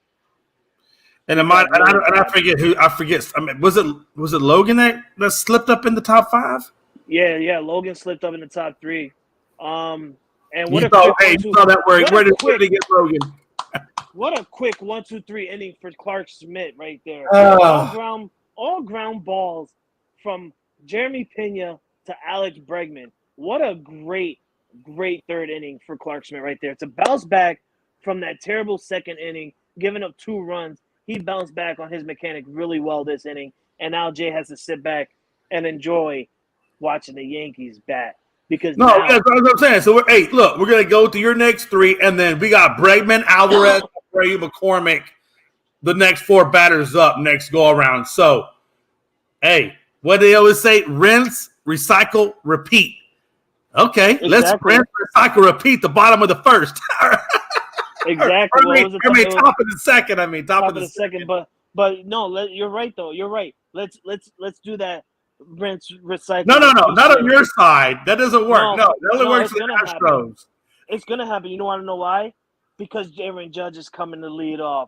And I forget who. I forget. I mean, was it Logan that slipped up in the top 5? Yeah. Logan slipped up in the top 3. And what You a saw, quick you saw that word. Where did he get Logan? What a quick 1-2-3 inning for Clark Schmidt right there. Oh. All ground balls from Jeremy Pena to Alex Bregman. What a great third inning for Clark Schmidt right there. To bounce back from that terrible second inning, giving up 2 runs. He bounced back on his mechanic really well this inning, and now Jay has to sit back and enjoy watching the Yankees bat. Because that's what I'm saying. So, we're going to go to your next 3, and then we got Bregman, Alvarez, Abreu, McCormick, the next 4 batters up next go-around. So, hey, what do they always say? Rinse, recycle, repeat. Okay, exactly. Let's rinse, recycle, repeat the bottom of the first. Exactly. Top of the second. Top of the second. But no, you're right though. You're right. Let's do that. Rinse, recycle. No. Not on your side. That doesn't work. No, that only works for the Astros. Happen. It's gonna happen. You want to know why? Because Aaron Judge is coming to lead off.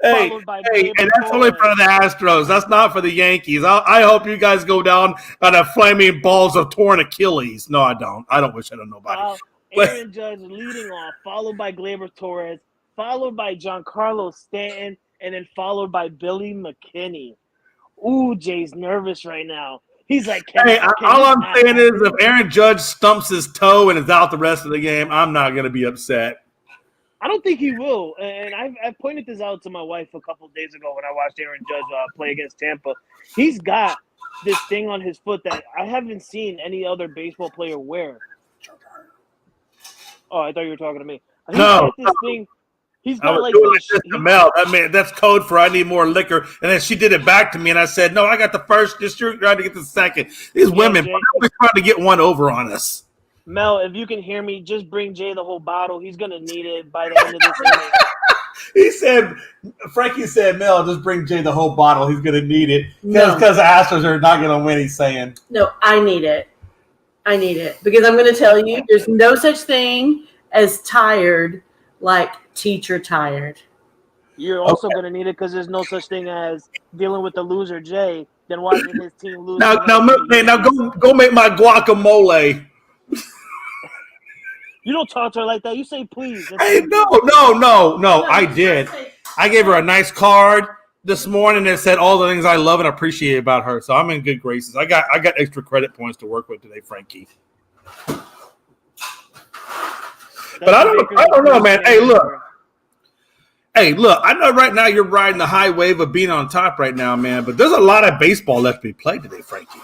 Hey, and that's only for the Astros. That's not for the Yankees. I hope you guys go down on a flaming balls of torn Achilles. No, I don't. I don't wish that on nobody. Aaron Judge leading off, followed by Gleyber Torres, followed by Giancarlo Stanton, and then followed by Billy McKinney. Ooh, Jay's nervous right now. He's like, all I'm saying is if Aaron Judge stumps his toe and is out the rest of the game, I'm not going to be upset. I don't think he will. And I pointed this out to my wife a couple of days ago when I watched Aaron Judge play against Tampa. He's got this thing on his foot that I haven't seen any other baseball player wear. Oh, I thought you were talking to me. He's got this thing. He's got like this. To Mel. That's code for I need more liquor. And then she did it back to me, and I said, "No, I got the first. Just you're trying to get the second." These women are always trying to get one over on us. Mel, if you can hear me, just bring Jay the whole bottle. He's gonna need it by the end of this inning. Frankie said, Mel, just bring Jay the whole bottle. He's gonna need it because the Astros are not gonna win. He's saying, "No, I need it. I need it because I'm going to tell you, there's no such thing as tired like teacher tired." You're also going to need it because there's no such thing as dealing with the loser Jay than watching his team lose. Now go make my guacamole. You don't talk to her like that. You say please. Hey, no. I did. I gave her a nice card this morning that said all the things I love and appreciate about her. So I'm in good graces. I got extra credit points to work with today, Frankie. But I don't know, man. Hey, look. I know right now you're riding the high wave of being on top right now, man. But there's a lot of baseball left to be played today, Frankie.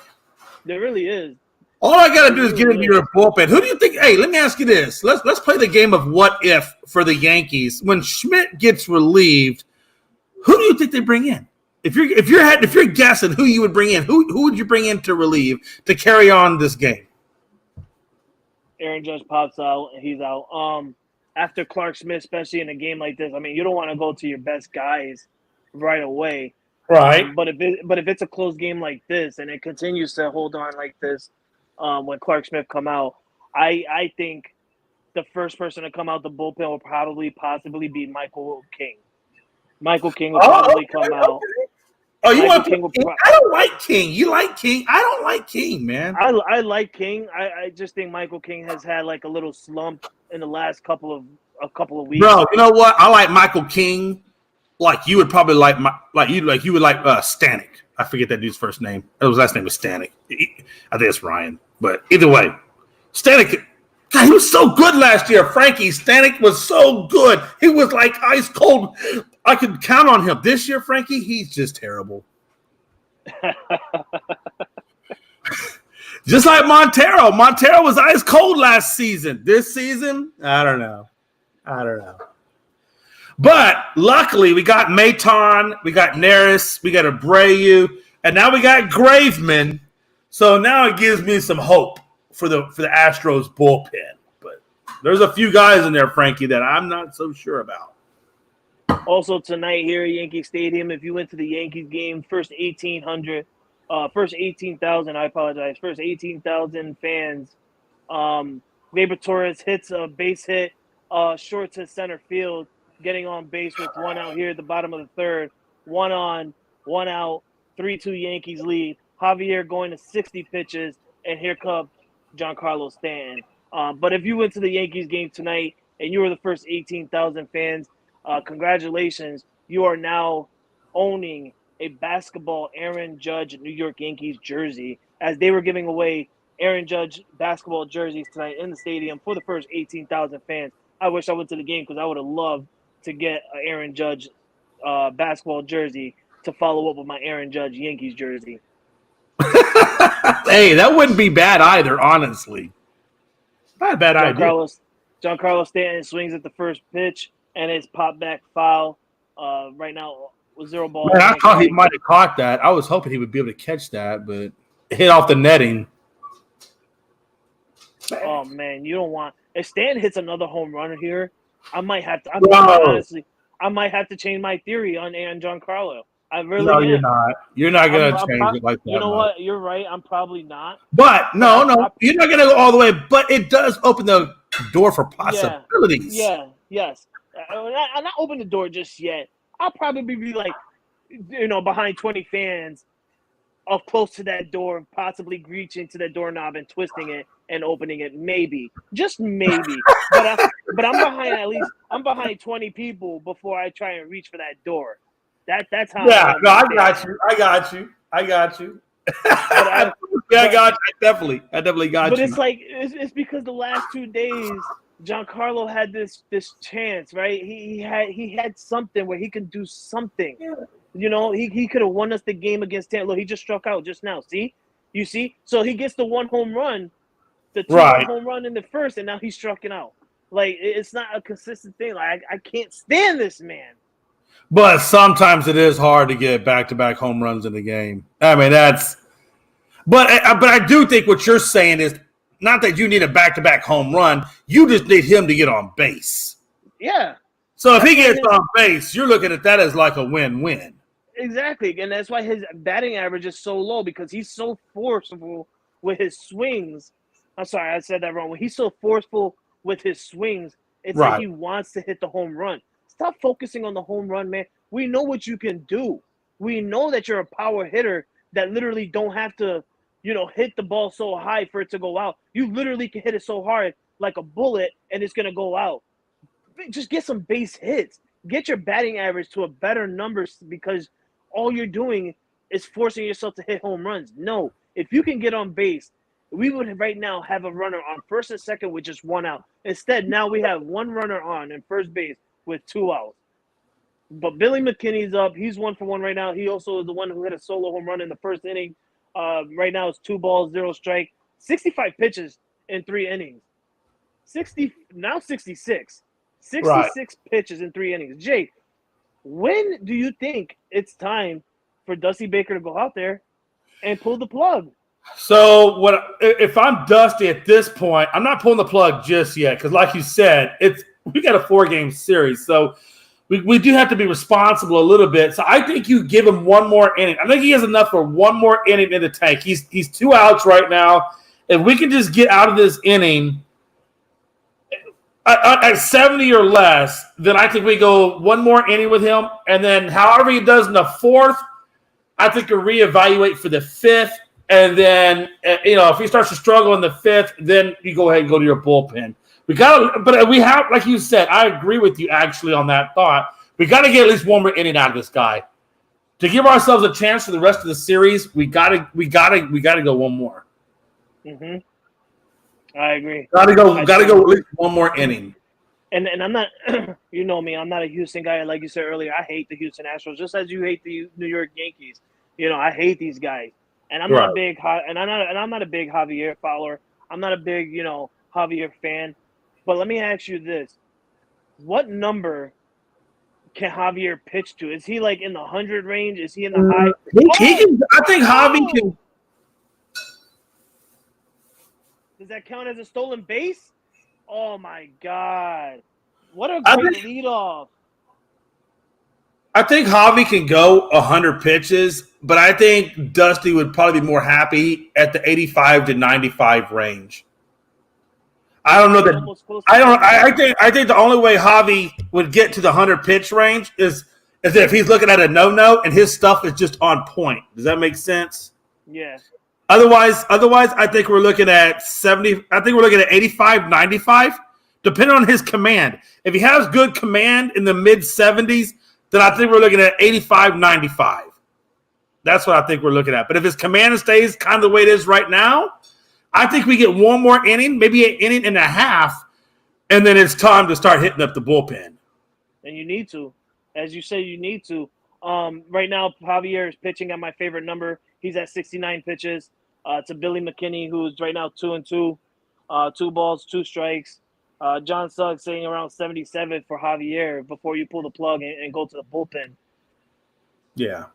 There really is. All I got to do is get into your bullpen. Who do you think? Hey, let me ask you this. Let's play the game of what if for the Yankees. When Schmidt gets relieved, who do you think they bring in? If you're guessing who you would bring in, who would you bring in to relieve to carry on this game? Aaron Judge pops out and he's out. After Clark Schmidt, especially in a game like this, I mean, you don't want to go to your best guys right away. Right. But if it's a close game like this and it continues to hold on like this, when Clark Schmidt come out, I think the first person to come out the bullpen will possibly be Michael King. Michael King will probably come out. Oh, you want King? I don't like King. You like King? I don't like King, man. I like King. I just think Michael King has had like a little slump in the last couple of weeks. Bro, you know what? I like Michael King. Like you would probably like you would like Stanek. I forget that dude's first name. His last name was Stanek. I think it's Ryan. But either way, Stanek. God, he was so good last year, Frankie. Stanek was so good. He was like ice cold. I could count on him. This year, Frankie, he's just terrible. Just like Montero. Montero was ice cold last season. This season, I don't know. But luckily, we got Maton, we got Neris, we got Abreu, and now we got Graveman. So now it gives me some hope for the Astros bullpen. But there's a few guys in there, Frankie, that I'm not so sure about. Also tonight here at Yankee Stadium, if you went to the Yankees game, first 18,000, first 18,000 fans. Gleyber Torres hits a base hit short to center field, getting on base with one out here at the bottom of the third. One on, one out, 3-2 Yankees lead. Javier going to 60 pitches, and here comes Giancarlo Stanton. But if you went to the Yankees game tonight and you were the first 18,000 fans, congratulations. You are now owning a basketball Aaron Judge New York Yankees jersey, as they were giving away Aaron Judge basketball jerseys tonight in the stadium for the first 18,000 fans. I wish I went to the game because I would have loved to get an Aaron Judge basketball jersey to follow up with my Aaron Judge Yankees jersey. Hey, that wouldn't be bad either, honestly. Not a bad idea. Giancarlo Stanton swings at the first pitch, and it's popped back foul. Right now, with 0 balls. Man, I thought he might have caught that. I was hoping he would be able to catch that, but it hit off the netting. Oh man, you don't want if Stan hits another home run here, I might have to. Honestly, I might have to change my theory on Giancarlo. I really no, am. you're not. You're not gonna change it like that. You know what? You're right. I'm probably not. But no, you're not gonna go all the way. But it does open the door for possibilities. Yes. I'm not open the door just yet. I'll probably be like, behind 20 fans, up close to that door, possibly reaching to the doorknob and twisting it and opening it, maybe, just maybe. but I'm behind 20 people before I try and reach for that door. That's how. Yeah, no, I got you. I got you. I got you. I definitely got you. But it's because the last 2 days, Giancarlo had this chance, right? He had something where he can do something. Yeah. He could have won us the game against Tampa. Look, he just struck out just now. See? You see? So he gets the 1 home run, the 2 home run in the first, and now he's striking out. Like, it's not a consistent thing. Like, I can't stand this man. But sometimes it is hard to get back-to-back home runs in the game. I mean, but I do think what you're saying is not that you need a back-to-back home run. You just need him to get on base. Yeah. So if he gets on base, you're looking at that as like a win-win. Exactly, and that's why his batting average is so low, because he's so forceful with his swings. I'm sorry, I said that wrong. When he's so forceful with his swings, it's like he wants to hit the home run. Stop focusing on the home run, man. We know what you can do. We know that you're a power hitter that literally don't have to, hit the ball so high for it to go out. You literally can hit it so hard like a bullet and it's going to go out. Just get some base hits. Get your batting average to a better number, because all you're doing is forcing yourself to hit home runs. No, if you can get on base, we would right now have a runner on first and second with just 1 out. Instead, now we have 1 runner on in first base with 2 outs. But Billy McKinney's up. He's 1 for 1 right now. He also is the one who hit a solo home run in the first inning. Right now it's 2 balls, 0 strike. 65 pitches in 3 innings. 66. 66 pitches in 3 innings. Jay, when do you think it's time for Dusty Baker to go out there and pull the plug? So if I'm Dusty at this point, I'm not pulling the plug just yet, because like you said, we got a 4-game series. So we do have to be responsible a little bit. So I think you give him 1 more inning. I think he has enough for 1 more inning in the tank. He's 2 outs right now. If we can just get out of this inning at 70 or less, then I think we go 1 more inning with him. And then however he does in the 4th, I think we'll reevaluate for the 5th. And then, if he starts to struggle in the 5th, then you go ahead and go to your bullpen. But we have, like you said, I agree with you actually on that thought. We got to get at least 1 more inning out of this guy to give ourselves a chance for the rest of the series. We got to go 1 more. Mm-hmm. I agree. Got to go at least 1 more inning. And I'm not, you know me, I'm not a Houston guy. Like you said earlier, I hate the Houston Astros just as you hate the New York Yankees. I hate these guys. And I'm not a big I'm not a big Javier follower. I'm not a big, Javier fan. But let me ask you this. What number can Javier pitch to? Is he like in the 100 range? Is he in the high? He can, I think Javi can. Does that count as a stolen base? Oh my God! What a great leadoff! I think Javi can go 100 pitches, but I think Dusty would probably be more happy at the 85 to 95 range. I don't know that. I think the only way Javi would get to the 100 pitch range is if he's looking at a no and his stuff is just on point. Does that make sense? Yeah. Otherwise, I think we're looking at 70. I think we're looking at 85, 95, depending on his command. If he has good command in the mid 70s, then I think we're looking at 85, 95. That's what I think we're looking at. But if his command stays kind of the way it is right now, I think we get one more inning, maybe an inning and a half, and then it's time to start hitting up the bullpen. And you need to. As you say, you need to. Right now, Javier is pitching at my favorite number. He's at 69 pitches to Billy McKinney, who's right now 2-2, 2 balls, 2 strikes. John Suggs saying around 77 for Javier before you pull the plug and go to the bullpen. Yeah.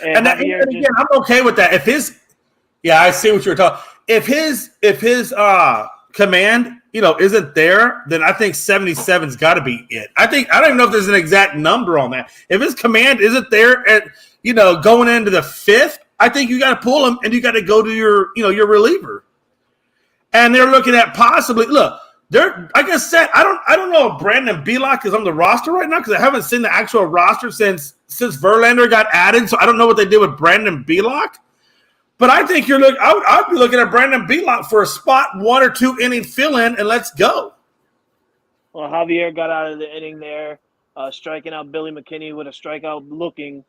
And again, I'm okay with that. I see what you're talking. If his command, isn't there, then I think 77's got to be it. I don't even know if there's an exact number on that. If his command isn't there at, going into the 5th, I think you got to pull him and you got to go to your reliever. And they're looking at possibly like I said, I don't know if Brandon Belak is on the roster right now because I haven't seen the actual roster since Verlander got added. So I don't know what they did with Brandon Belak. But I think I'd be looking at Brandon Belak for a spot 1 or 2 inning fill in and let's go. Well, Javier got out of the inning there, striking out Billy McKinney with a strikeout looking.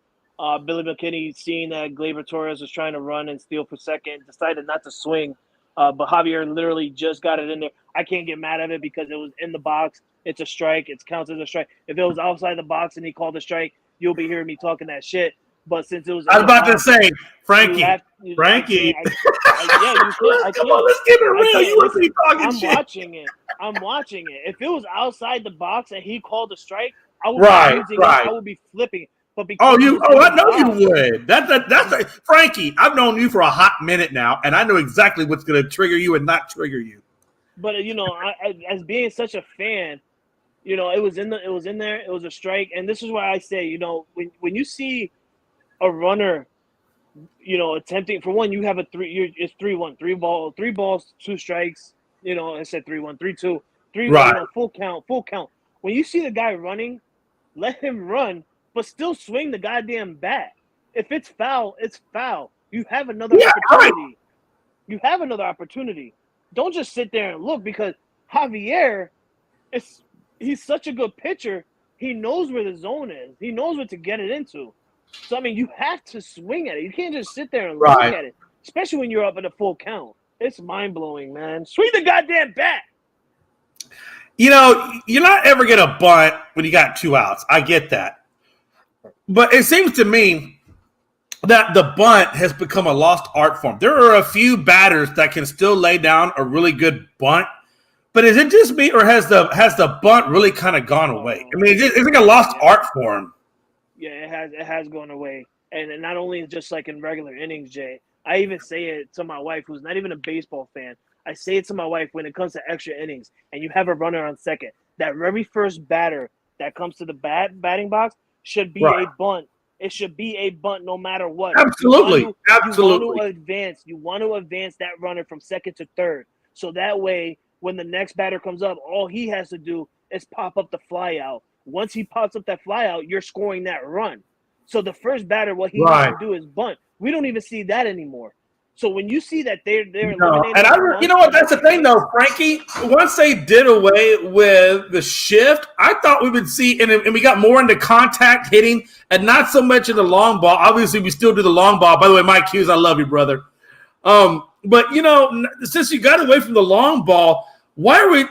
Billy McKinney, seeing that Gleyber Torres was trying to run and steal for second, decided not to swing. But Javier literally just got it in there. I can't get mad at it because it was in the box. It's a strike. It counts as a strike. If it was outside the box and he called a strike, you'll be hearing me talking that shit. But since it was, I was about to say, Frankie. Yeah, you can. Come on, let's get it real. You must be talking shit. I'm watching it. If it was outside the box and he called a strike, I would be using it. I would be flipping. But because I know you would. That's Frankie. I've known you for a hot minute now, and I know exactly what's going to trigger you and not trigger you. But as being such a fan, it was in there. It was a strike, and this is why I say, when you see a runner, attempting for one, you have it's 3-1, 3 balls, 2 strikes. I said 3-1, 3-2, 3 right. Full count. When you see the guy running, let him run. But still swing the goddamn bat. If it's foul, it's foul. You have another opportunity. Right. You have another opportunity. Don't just sit there and look because Javier, he's such a good pitcher. He knows where the zone is. He knows what to get it into. So, you have to swing at it. You can't just sit there and look at it, especially when you're up at a full count. It's mind-blowing, man. Swing the goddamn bat. You're not ever going to bunt when you got 2 outs. I get that. But it seems to me that the bunt has become a lost art form. There are a few batters that can still lay down a really good bunt, but is it just me or has the bunt really kind of gone away? It's like a lost art form. Yeah, it has gone away, and not only just like in regular innings, Jay. I even say it to my wife, who's not even a baseball fan. I say it to my wife when it comes to extra innings, and you have a runner on second. That very first batter that comes to the batting box should be a bunt. It should be a bunt no matter what. Absolutely. You want to advance that runner from second to third. So that way, when the next batter comes up, all he has to do is pop up the fly out. Once he pops up that fly out, you're scoring that run. So the first batter, what he has to do is bunt. We don't even see that anymore. So when you see that they're eliminating, and you know what? That's the thing, though, Frankie. Once they did away with the shift, I thought we would see, and we got more into contact hitting, and not so much in the long ball. Obviously, we still do the long ball. By the way, Mike Hughes, I love you, brother. But since you got away from the long ball, why are we? A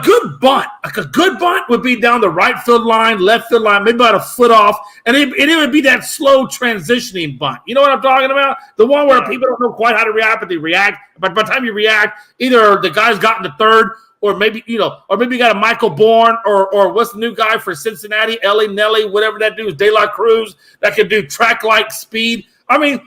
good bunt, like a good bunt, would be down the right field line, left field line, maybe about a foot off, and it would be that slow transitioning bunt. You know what I'm talking about? The one where people don't know quite how to react, but they react. But by the time you react, either the guy's gotten to third or maybe you got a Michael Bourne, or what's the new guy for Cincinnati, Ellie Nelly, whatever that dude is, De La Cruz, that can do track-like speed. I mean,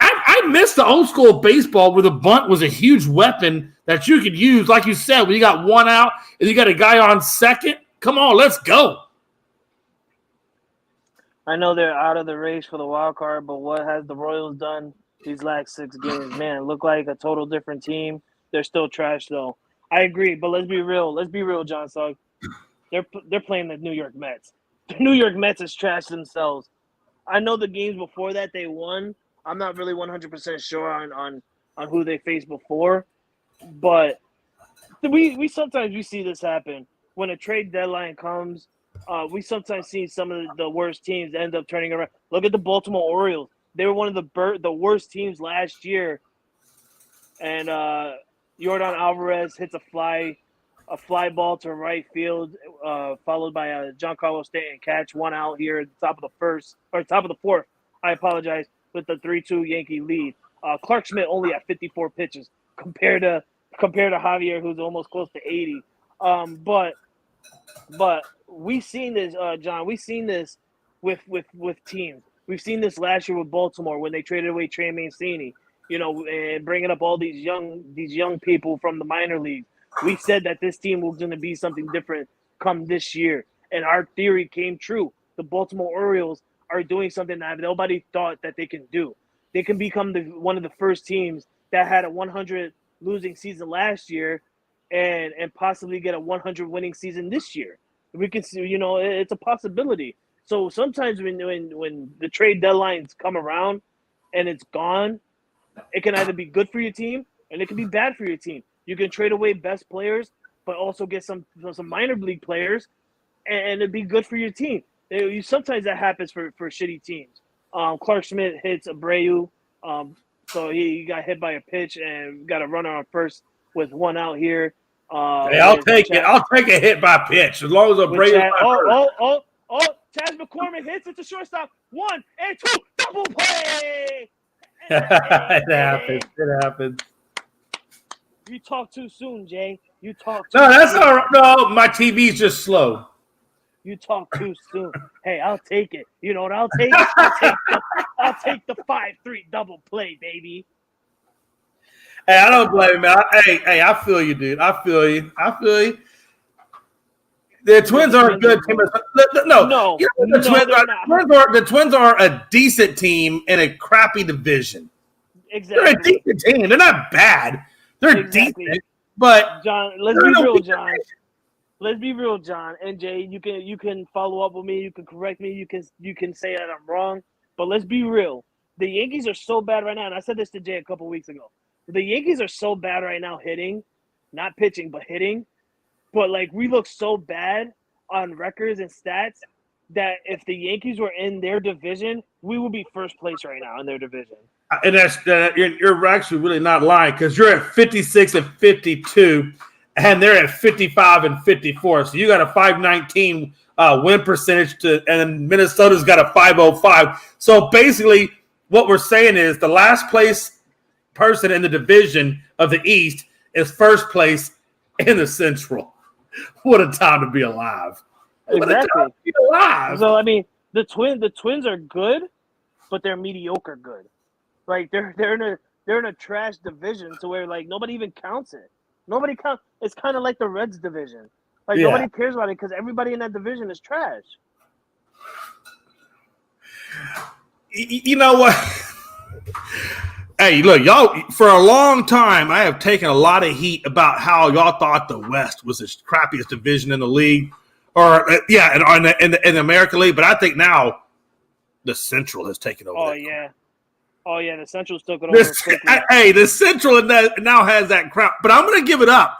I miss the old school baseball where the bunt was a huge weapon that you could use, like you said, when you got one out and you got a guy on second. Come on, let's go. I know they're out of the race for the wild card, but what has the Royals done these last 6 games? Man, look like a total different team. They're still trash, though. I agree, but let's be real. Let's be real, John Sugg. They're playing the New York Mets. The New York Mets is trash themselves. I know the games before that they won. I'm not really 100% sure on who they faced before, but we sometimes see this happen when a trade deadline comes. We sometimes see some of the worst teams end up turning around. Look at the Baltimore Orioles. They were one of the worst teams last year, and Yordan Alvarez hits a fly ball to right field, followed by a Giancarlo Stanton catch, 1 out here at the top of the fourth. I apologize, with the 3-2 Yankee lead. Clark Schmidt only at 54 pitches compared to Javier, who's almost close to 80. But we've seen this, John. We've seen this with teams. We've seen this last year with Baltimore when they traded away Trey Mancini, and bringing up all these young people from the minor leagues. We said that this team was going to be something different come this year, and our theory came true. The Baltimore Orioles are doing something that nobody thought that they can do. They can become one of the first teams that had a 100 losing season last year and possibly get a 100 winning season this year. We can see, it's a possibility. So sometimes when the trade deadlines come around and it's gone, it can either be good for your team and it can be bad for your team. You can trade away best players, but also get some minor league players, and it'd be good for your team. Sometimes that happens for shitty teams. Clark Schmidt hits Abreu, so he got hit by a pitch and got a runner on first with 1 out here. Hey, I'll take it. I'll take a hit by pitch as long as Abreu. Chas McCormick hits it to shortstop. 1 and 2, double play. It happens. It happens. You talk too soon, Jay. You talk too soon. No, that's soon. all right. No, my TV's just slow. You talk too soon. Hey, I'll take it. You know what I'll take? I'll take the 5-3 double play, baby. Hey, I don't blame you, man. Hey, I feel you, dude. I feel you. The Twins are a good team. No. The Twins are a decent team in a crappy division. Exactly. They're a decent team. They're not bad. They're decent. But John, let's be real, John. Let's be real, John. And Jay, you can follow up with me. You can correct me. You can say that I'm wrong. But let's be real. The Yankees are so bad right now, and I said this to Jay a couple weeks ago. The Yankees are so bad right now hitting, not pitching, but hitting. But, we look so bad on records and stats that if the Yankees were in their division, we would be first place right now in their division. And you're actually really not lying because you're at 56 and 52, and they're at 55 and 54. So you got a 519 win percentage and Minnesota's got a 505. So basically, what we're saying is the last place person in the division of the East is first place in the Central. What a time to be alive! Exactly. To be alive. So I mean, the Twins are good, but they're mediocre good. They're in a trash division to where nobody even counts it. Nobody counts. It's kind of like the Reds division. Nobody cares about it because everybody in that division is trash. You know what? Hey, look, y'all, for a long time, I have taken a lot of heat about how y'all thought the West was the crappiest division in the league, in the American League. But I think now the Central has taken over. Oh, yeah, the Central's took it over. The Central now has that crap. But I'm going to give it up.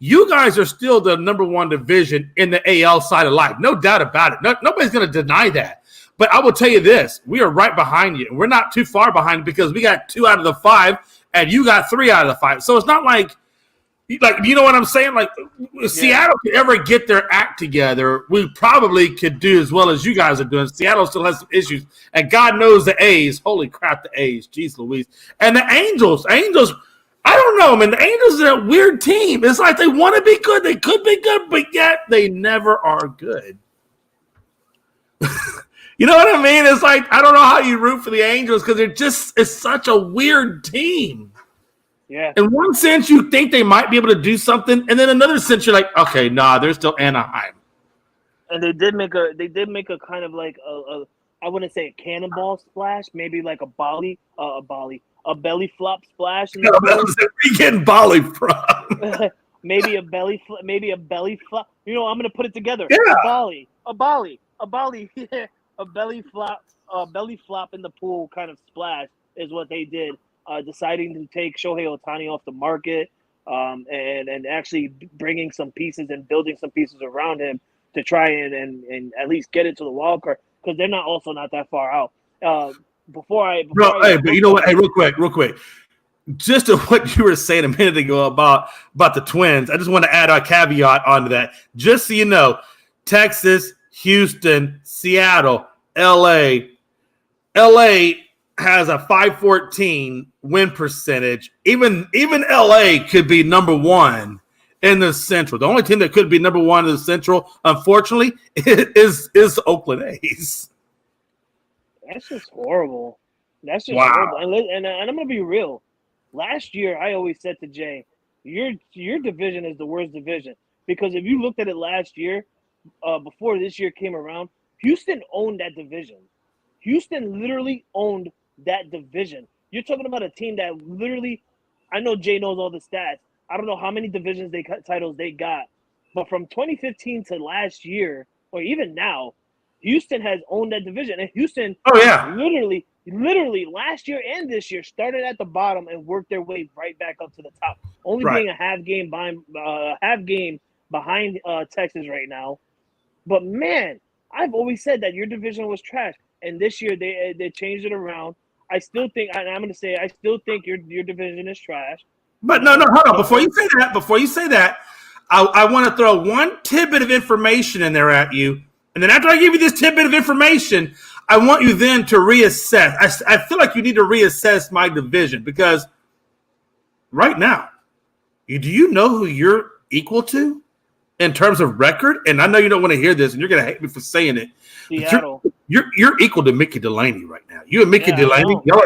You guys are still the number one division in the AL side of life. No doubt about it. Nobody's going to deny that. But I will tell you this, we are right behind you. We're not too far behind because we got 2 out of the 5, and you got 3 out of the 5. So it's not like you know what I'm saying? If Seattle could ever get their act together, we probably could do as well as you guys are doing. Seattle still has some issues. And God knows the A's. Holy crap, the A's. Jeez Louise. And the Angels. I don't know, man. The Angels are a weird team. It's like they want to be good. They could be good, but yet they never are good. You know what I mean? It's like, I don't know how you root for the Angels because it's such a weird team. Yeah. In one sense, you think they might be able to do something, and then another sense, you're like, okay, nah, they're still Anaheim. And they did make a kind of like I wouldn't say a cannonball splash, maybe like a belly flop splash. In That was where you getting Bali from. maybe a belly flop. You know, I'm gonna put it together. Yeah. A belly flop in the pool kind of splash is what they did. Deciding to take Shohei Ohtani off the market, and actually bringing some pieces and building some pieces around him to try and at least get into the wild card, because they're not that far out. But you know what? Hey, real quick. Just to what you were saying a minute ago about the Twins, I just want to add a caveat onto that. Just so you know, Texas, Houston, Seattle, LA has a .514 win percentage. Even LA could be number one in the Central. The only team that could be number one in the Central, unfortunately, is the Oakland A's. That's just horrible. That's just Wow. horrible. And I'm gonna be real. Last year, I always said to Jay, your division is the worst division, because if you looked at it last year, before this year came around, Houston owned that division. Houston literally owned that division. You're talking about a team that literally, I know Jay knows all the stats. I don't know how many divisions titles they got, but from 2015 to last year, or even now, Houston has owned that division. And Houston, literally last year and this year started at the bottom and worked their way right back up to the top. Only being a half game behind Texas right now. But man, I've always said that your division was trash, and this year they changed it around. I still think, and I'm going to say, I still think your division is trash. But no, hold on. Before you say that, I want to throw one tidbit of information in there at you. And then after I give you this tidbit of information, I want you then to reassess. I feel like you need to reassess my division, because right now, do you know who you're equal to in terms of record? And I know you don't want to hear this, and you're going to hate me for saying it. Seattle. You're equal to Mickey Delaney right now. You and Mickey Delaney, y'all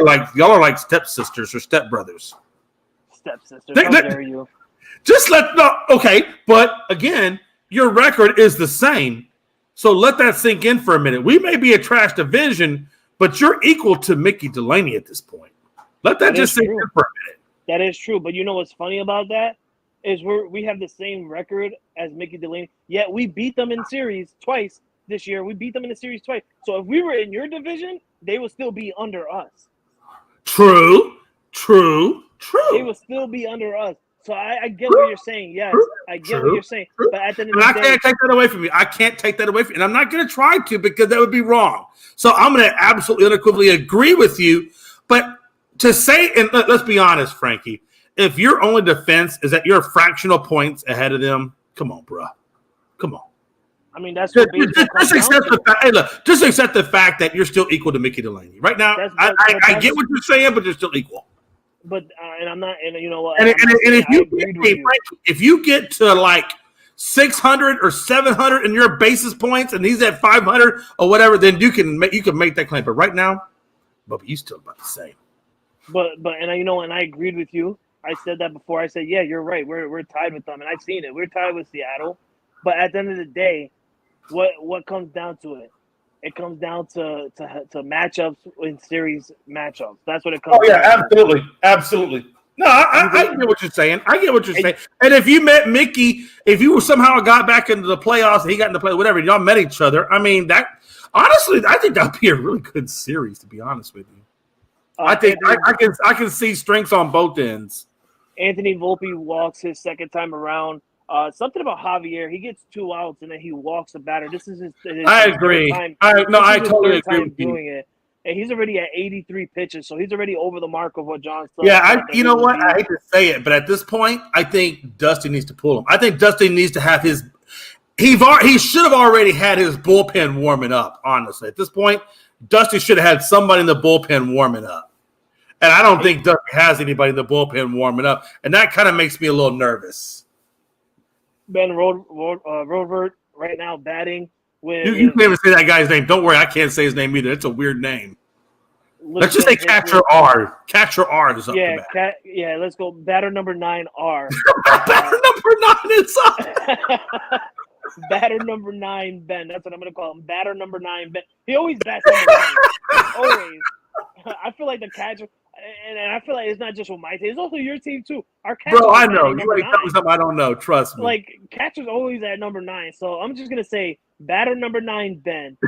are like stepsisters or stepbrothers. Stepsisters, how dare you? Okay, but again, your record is the same. So let that sink in for a minute. We may be a trash division, but you're equal to Mickey Delaney at this point. Let that just sink in for a minute. That is true. But you know what's funny about that is we have the same record as Mickey Delaney, yet we beat them in series twice this year. We beat them in the series twice. So if we were in your division, they would still be under us. True. They would still be under us. So I get what you're saying. Yes, I get what you're saying. But at the end of the day, I can't take that away from you. I can't take that away from you. And I'm not going to try to, because that would be wrong. So I'm going to absolutely unequivocally agree with you. But to say, and let's be honest, Frankie, if your only defense is that you're fractional points ahead of them, come on, bro. Come on. I mean, that's what just accept the fact. Hey, look, just accept the fact that you're still equal to Mickey Delaney right now. I get what you're saying, but you're still equal. But and I'm not, and you know what? And if you get to like 600 or 700 in your basis points, and he's at 500 or whatever, then you can make that claim. But right now, Bubba, you still about the same. But and you know, and I agreed with you. I said that before. I said, yeah, you're right. We're tied with them, and I've seen it. We're tied with Seattle. But at the end of the day, what comes down to it? It comes down to matchups in series matchups. That's what it comes. Oh yeah, absolutely. No, I get what you're saying. And if you met Mickey, if you somehow got back into the playoffs, and he got into play, whatever, y'all met each other. I mean, that honestly, I think that'd be a really good series. To be honest with you, I think I can see strengths on both ends. Anthony Volpe walks his second time around. Something about Javier. He gets 2 outs and then he walks a batter. This is his I agree. I totally agree with you. Doing it. And he's already at 83 pitches, so he's already over the mark of what John said. Yeah, you know what? I hate to say it, but at this point, I think Dusty needs to pull him. I think Dusty needs to have his – he should have already had his bullpen warming up, honestly. At this point, Dusty should have had somebody in the bullpen warming up. And I don't think Duck has anybody in the bullpen warming up. And that kind of makes me a little nervous. Ben Roevert right now batting with. You can't even say that guy's name. Don't worry, I can't say his name either. It's a weird name. Let's just say Catcher R. Catcher R is up to bat. Let's go. Batter number 9 R. Batter number 9 is up. Batter number 9 Ben. That's what I'm gonna call him. Batter number 9 Ben. He always bats number 9. Always. I feel like the catcher, and I feel like it's not just with my team. It's also your team too. Our catcher. Bro, I know. You ain't telling me something I don't know. Trust me. Like catcher's always at number 9. So I'm just gonna say batter number 9 Ben.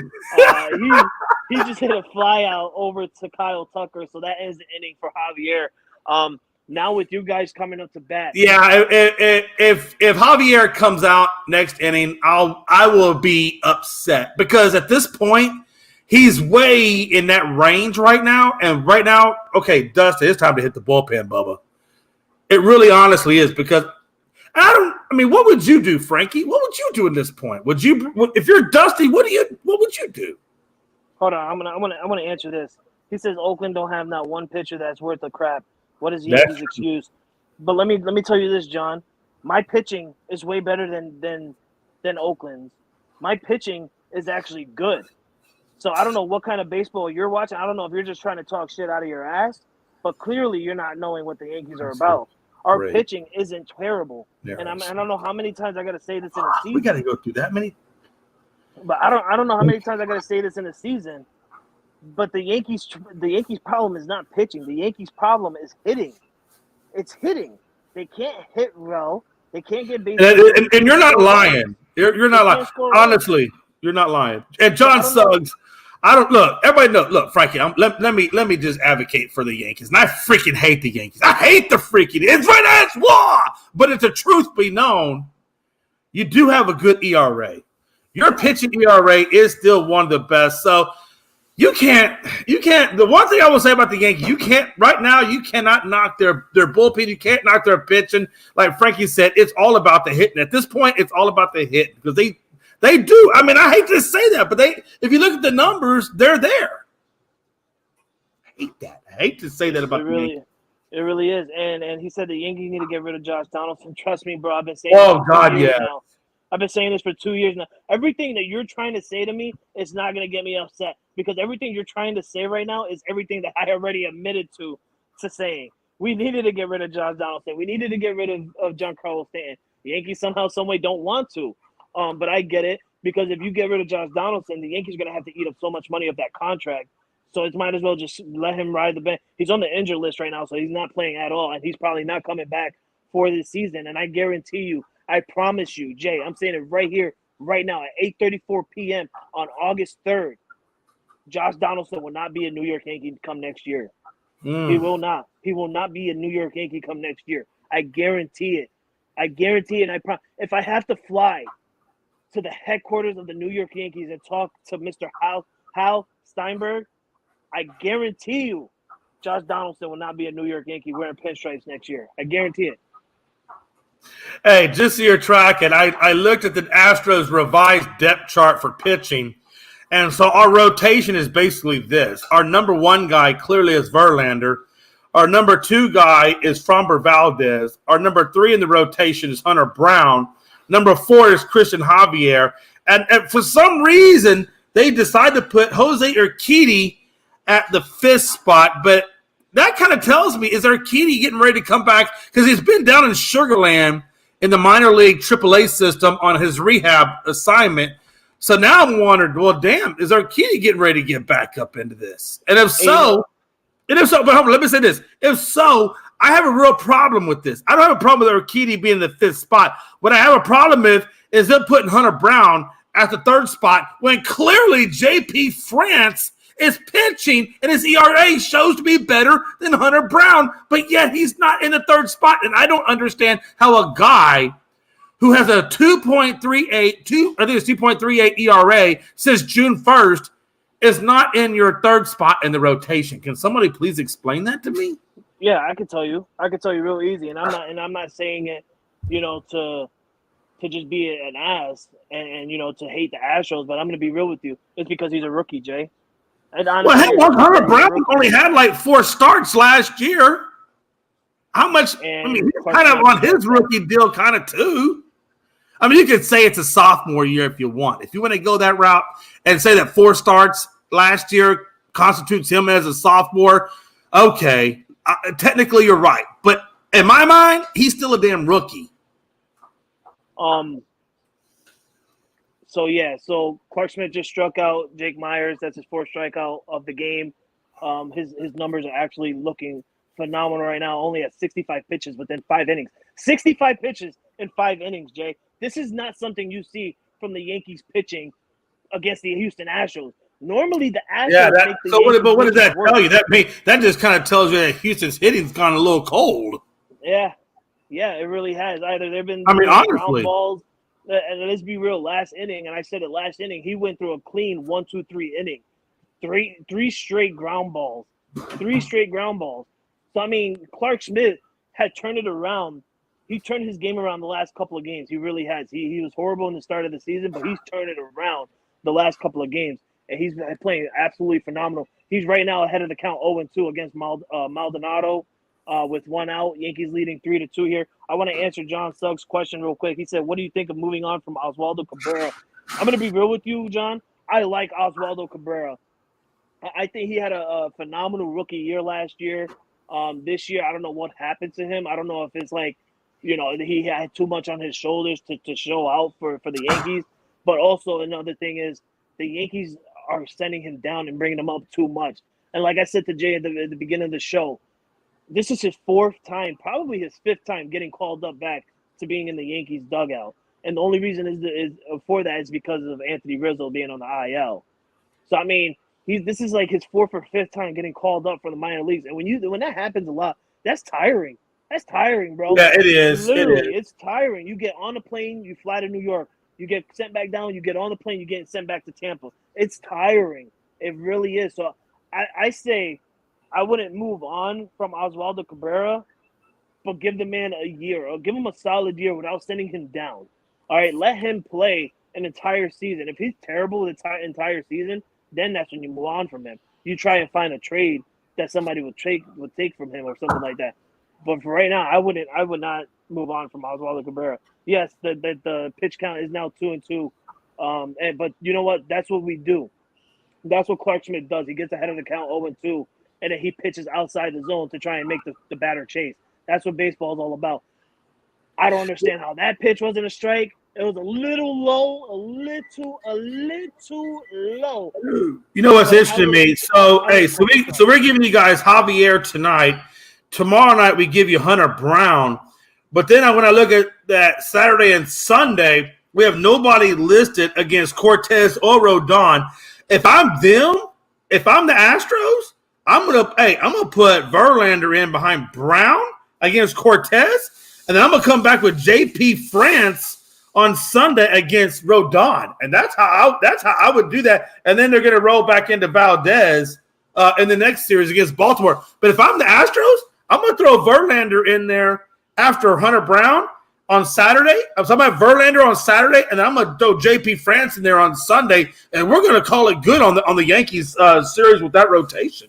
He just hit a fly out over to Kyle Tucker, so that ends the inning for Javier. Now with you guys coming up to bat. Yeah, if Javier comes out next inning, I will be upset because at this point he's way in that range right now. And right now, okay, Dustin, it's time to hit the bullpen, Bubba. It really honestly is because what would you do, Frankie? What would you do at this point? If you're Dusty, what would you do? Hold on, I'm gonna answer this. He says Oakland don't have not one pitcher that's worth a crap. What is Yankees' excuse? But let me tell you this, John. My pitching is way better than Oakland's. My pitching is actually good. So I don't know what kind of baseball you're watching. I don't know if you're just trying to talk shit out of your ass, but clearly you're not knowing what the Yankees are about. Our pitching isn't terrible, and I don't know how many times I got to say this in a season. We got to go through that many. But I don't know how many times I got to say this in a season. But the Yankees' problem is not pitching. The Yankees' problem is hitting. It's hitting. They can't hit well. They can't get base. And you're not lying. You're not lying. Honestly, you're not lying. And John Suggs, everybody knows. Look, Frankie, let me just advocate for the Yankees. And I freaking hate the Yankees. I hate the freaking. It's war. But it's a truth be known. You do have a good ERA. Your pitching ERA is still one of the best. So you can't. The one thing I will say about the Yankees, you cannot knock their bullpen. You can't knock their pitching. Like Frankie said, it's all about the hitting. At this point, it's all about the hit because they do. I mean, I hate to say that, but if you look at the numbers, they're there. I hate that. I hate to say that about the Yankees. It really is. And he said the Yankees need to get rid of Josh Donaldson. Trust me, bro. I've been saying now. I've been saying this for 2 years now. Everything that you're trying to say to me is not going to get me upset because everything you're trying to say right now is everything that I already admitted to saying. We needed to get rid of Josh Donaldson. We needed to get rid of Giancarlo Stanton. The Yankees somehow, some way don't want to. But I get it because if you get rid of Josh Donaldson, the Yankees are going to have to eat up so much money of that contract. So it might as well just let him ride the bench. He's on the injured list right now, so he's not playing at all, and he's probably not coming back for this season. And I guarantee you, I promise you, Jay, I'm saying it right here, right now at 8:34 p.m. on August 3rd, Josh Donaldson will not be a New York Yankee come next year. He will not. He will not be a New York Yankee come next year. I guarantee it. I guarantee it. And if I have to fly to the headquarters of the New York Yankees and talk to Mr. Hal Steinberg, I guarantee you Josh Donaldson will not be a New York Yankee wearing pinstripes next year. I guarantee it. Hey, just so you're tracking, I looked at the Astros revised depth chart for pitching, and so our rotation is basically this. Our number 1 guy clearly is Verlander. Our number 2 guy is Framber Valdez. Our number 3 in the rotation is Hunter Brown. Number 4 is Christian Javier. And for some reason, they decided to put Jose Urquidy at the 5th spot, but that kind of tells me, is Urquidy getting ready to come back? Because he's been down in Sugar Land in the minor league AAA system on his rehab assignment. So now I'm wondering, well, damn, is Urquidy getting ready to get back up into this? And if so, but hold on, let me say this. If so, I have a real problem with this. I don't have a problem with Urquidy being the 5th spot. What I have a problem with is them putting Hunter Brown at the 3rd spot when clearly JP France is pitching and his ERA shows to be better than Hunter Brown, but yet he's not in the 3rd spot. And I don't understand how a guy who has a 2.38 ERA since June 1st is not in your 3rd spot in the rotation. Can somebody please explain that to me? Yeah, I can tell you. I can tell you real easy. And I'm not saying it, to just be an ass and to hate the Astros, but I'm going to be real with you. It's because he's a rookie, Jay. And Well, honestly, hell, Hunter Brown only had like 4 starts last year. How much? I mean, he's kind of on his rookie deal, kind of too. I mean, you could say it's a sophomore year if you want. If you want to go that route and say that 4 starts last year constitutes him as a sophomore, okay. Technically, you're right. But in my mind, he's still a damn rookie. So Clark Smith just struck out Jake Myers. That's his 4th strikeout of the game. His numbers are actually looking phenomenal right now. Only at 65 pitches within 5 innings. 65 pitches in 5 innings, Jay. This is not something you see from the Yankees pitching against the Houston Astros. Normally, the Astros make the Yankees but what does that work. tell you? That just kind of tells you that Houston's hitting's gone a little cold. Yeah, it really has. Either they've been honestly, ground balls. And let's be real, last inning, and I said it last inning, he went through a clean 1-2-3 inning. Three straight ground balls. 3 straight ground balls. So, I mean, Clark Smith had turned it around. He turned his game around the last couple of games. He really has. He was horrible in the start of the season, but he's turned it around the last couple of games. And he's playing absolutely phenomenal. He's right now ahead of the count 0-2 against Maldonado. With 1 out, Yankees leading 3-2 here. I want to answer John Suggs' question real quick. He said, what do you think of moving on from Oswaldo Cabrera? I'm going to be real with you, John. I like Oswaldo Cabrera. I think he had a phenomenal rookie year last year. This year, I don't know what happened to him. I don't know if it's like, he had too much on his shoulders to show out for the Yankees. But also another thing is the Yankees are sending him down and bringing him up too much. And like I said to Jay at the beginning of the show, this is his 4th time, probably his 5th time getting called up back to being in the Yankees dugout. And the only reason is for that is because of Anthony Rizzo being on the IL. So, I mean, this is like his 4th or 5th time getting called up from the minor leagues. And when that happens a lot, that's tiring. That's tiring, bro. Yeah, it is. Literally, it's tiring. You get on a plane, you fly to New York. You get sent back down, you get on the plane, you get sent back to Tampa. It's tiring. It really is. So, I say I wouldn't move on from Oswaldo Cabrera, but give the man a year or give him a solid year without sending him down. All right, let him play an entire season. If he's terrible the entire season, then that's when you move on from him. You try and find a trade that somebody would take from him or something like that. But for right now, I would not move on from Oswaldo Cabrera. Yes, the pitch count is now 2-2. But you know what? That's what we do. That's what Clark Smith does. He gets ahead of the count 0-2, and then he pitches outside the zone to try and make the batter chase. That's what baseball is all about. I don't understand how that pitch wasn't a strike. It was a little low, a little low. You know what's interesting to me? So we're giving you guys Javier tonight. Tomorrow night we give you Hunter Brown. But then when I look at that Saturday and Sunday, we have nobody listed against Cortez or Rodon. If I'm them, if I'm the Astros, I'm gonna put Verlander in behind Brown against Cortez, and then I'm gonna come back with JP France on Sunday against Rodon, and that's how I would do that. And then they're gonna roll back into Valdez in the next series against Baltimore. But if I'm the Astros, I'm gonna throw Verlander in there after Hunter Brown on Saturday. I'm talking about Verlander on Saturday, and then I'm gonna throw JP France in there on Sunday, and we're gonna call it good on the Yankees series with that rotation.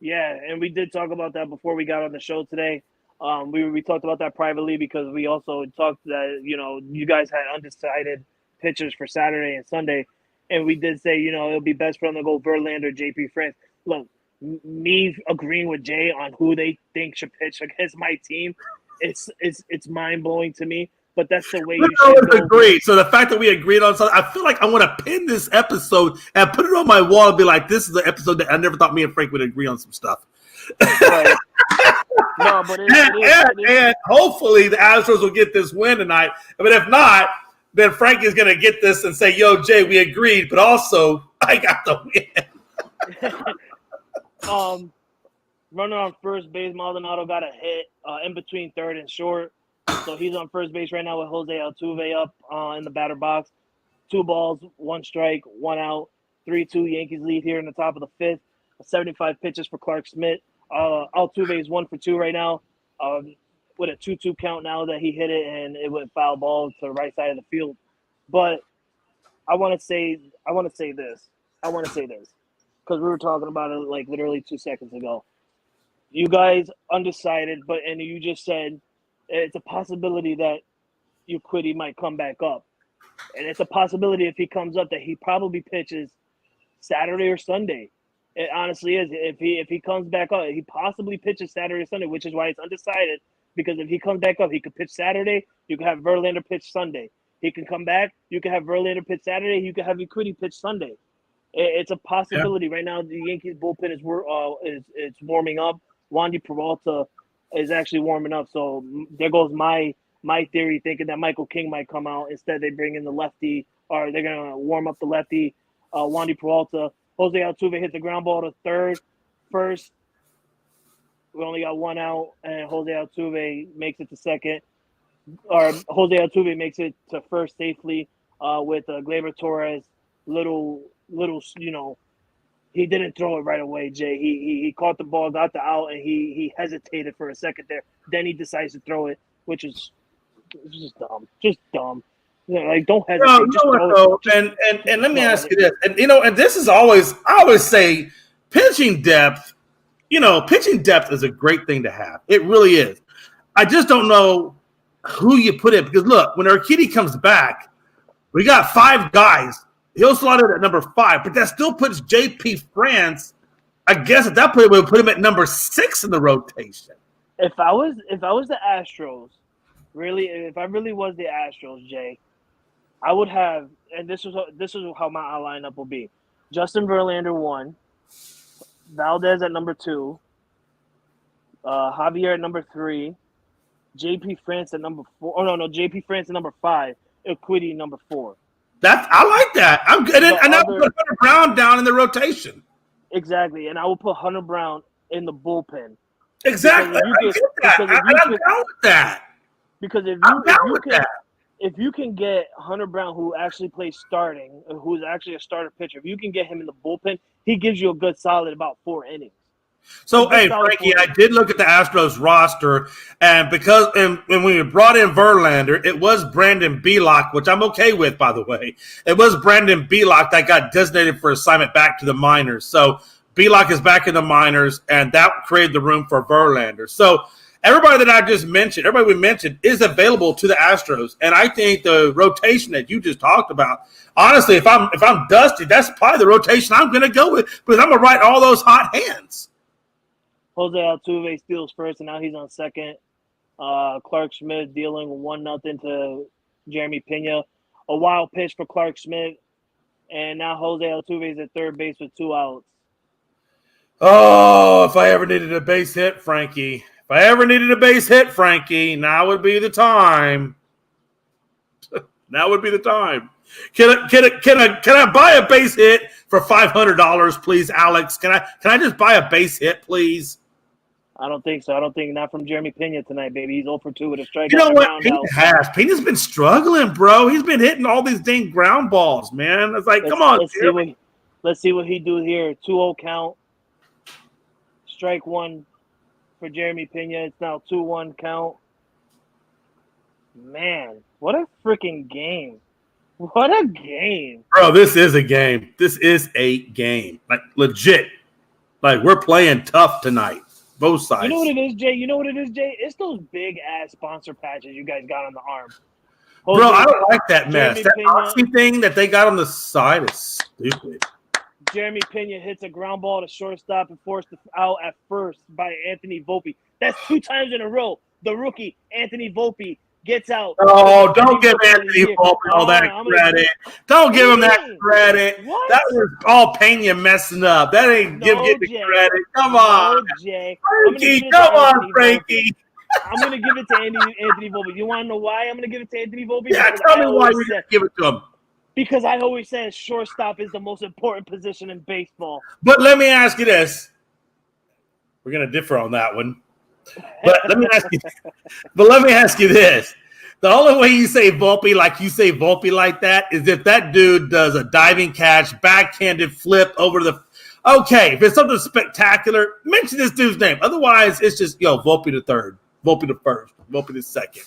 Yeah, and we did talk about that before we got on the show today. We talked about that privately because we also talked that, you guys had undecided pitchers for Saturday and Sunday. And we did say, it'll be best for them to go Verlander, JP France. Look, me agreeing with Jay on who they think should pitch against my team, it's mind-blowing to me. But that's the way you should go. Agree. So the fact that we agreed on something, I feel like I want to pin this episode and put it on my wall and be like, this is the episode that I never thought me and Frank would agree on some stuff. Right. No, but and hopefully the Astros will get this win tonight. But if not, then Frank is going to get this and say, yo, Jay, we agreed, but also I got the win. Runner on first base, Maldonado got a hit in between third and short. So he's on first base right now with Jose Altuve up in the batter box. 2 balls, 1 strike, 1 out. 3-2 Yankees lead here in the top of the 5th. 75 pitches for Clark Smith. Altuve is 1 for 2 right now with a 2-2 count now that he hit it, and it went foul ball to the right side of the field. But I want to say this. because we were talking about it like literally 2 seconds ago. You guys undecided, and you just said it's a possibility that Urquidy might come back up. And it's a possibility if he comes up that he probably pitches Saturday or Sunday. It honestly is. If he comes back up, he possibly pitches Saturday or Sunday, which is why it's undecided. Because if he comes back up, he could pitch Saturday. You can have Verlander pitch Sunday. He can come back. You can have Verlander pitch Saturday. You can have Urquidy pitch Sunday. It's a possibility. Right now, the Yankees bullpen is warming up. Wandy Peralta is actually warming up. So there goes my theory, thinking that Michael King might come out. Instead, they bring in the lefty, or they're going to warm up the lefty, Wandy Peralta. Jose Altuve hits a ground ball to third. First, we only got one out, and Jose Altuve makes it to second. Or Jose Altuve makes it to first safely with Gleyber Torres. Little, he didn't throw it right away, Jay. He caught the ball, got the out, and he hesitated for a second there. Then he decides to throw it, which is just dumb. Just dumb. Like, don't hesitate. No, you know what, though? And let me ask you this. And this is always, I always say, pitching depth, pitching depth is a great thing to have. It really is. I just don't know who you put in, because look, when Urquidy comes back, we got 5 guys. He'll slot it at number 5, but that still puts J.P. France. I guess at that point we would put him at number 6 in the rotation. If I was the Astros, really, if I really was the Astros, Jay, I would have, and this is how my lineup will be: Justin Verlander 1, Valdez at number 2, Javier at number 3, J.P. France at number 4. Oh no, J.P. France at number 5, Urquidy number 4. I like that. I'm good. And I put Hunter Brown down in the rotation. Exactly, and I will put Hunter Brown in the bullpen. Exactly. I'm down with that. Because if you can get Hunter Brown, who actually plays starting, who's actually a starter pitcher, if you can get him in the bullpen, he gives you a good solid about 4 innings. So, hey, Frankie, I did look at the Astros roster, and when we brought in Verlander, it was Brandon Belock, which I'm okay with, by the way. It was Brandon Belock that got designated for assignment back to the minors. So, Belock is back in the minors, and that created the room for Verlander. So, everybody that I just mentioned, everybody we mentioned, is available to the Astros, and I think the rotation that you just talked about, honestly, if I'm Dusty, that's probably the rotation I'm going to go with, because I'm going to write all those hot hands. Jose Altuve steals first, and now he's on second. Clark Schmidt dealing 1-0 to Jeremy Pena. A wild pitch for Clark Schmidt, and now Jose Altuve is at third base with 2 outs. Oh, if I ever needed a base hit, Frankie. Now would be the time. Now would be the time. Can I buy a base hit for $500, please, Alex? Can I just buy a base hit, please? I don't think so. Not from Jeremy Pena tonight, baby. He's 0-for-2 with a strikeout. You know what? Pena's been struggling, bro. He's been hitting all these dang ground balls, man. It's like, come on. Let's see what he do here. 2-0 count. Strike 1 for Jeremy Pena. It's now 2-1 count. Man, what a freaking game. What a game. Bro, this is a game. Like, legit. Like, we're playing tough tonight. Both sides. You know what it is, Jay? It's those big-ass sponsor patches you guys got on the arm. Bro, I don't like that mess. That Oxy thing that they got on the side is stupid. Jeremy Pena hits a ground ball to shortstop and forced out at first by Anthony Volpe. That's 2 times in a row. The rookie, Anthony Volpe, gets out. Oh, don't give Anthony Volpe all that credit. Don't give him that credit. What? That was all Pena messing up. That ain't getting the credit. Come on. Jay. Frankie, come on, Frankie. I'm going to give it to Anthony Volpe. You want to know why I'm going to give it to Anthony Volpe? Yeah, tell me why you're going to give it to him. Because I always said shortstop is the most important position in baseball. But let me ask you this. We're going to differ on that one. But let me ask you this. The only way you say Volpe like that is if that dude does a diving catch, backhanded flip over the – okay, if it's something spectacular, mention this dude's name. Otherwise, it's just, Volpe the third, Volpe the first, Volpe the second.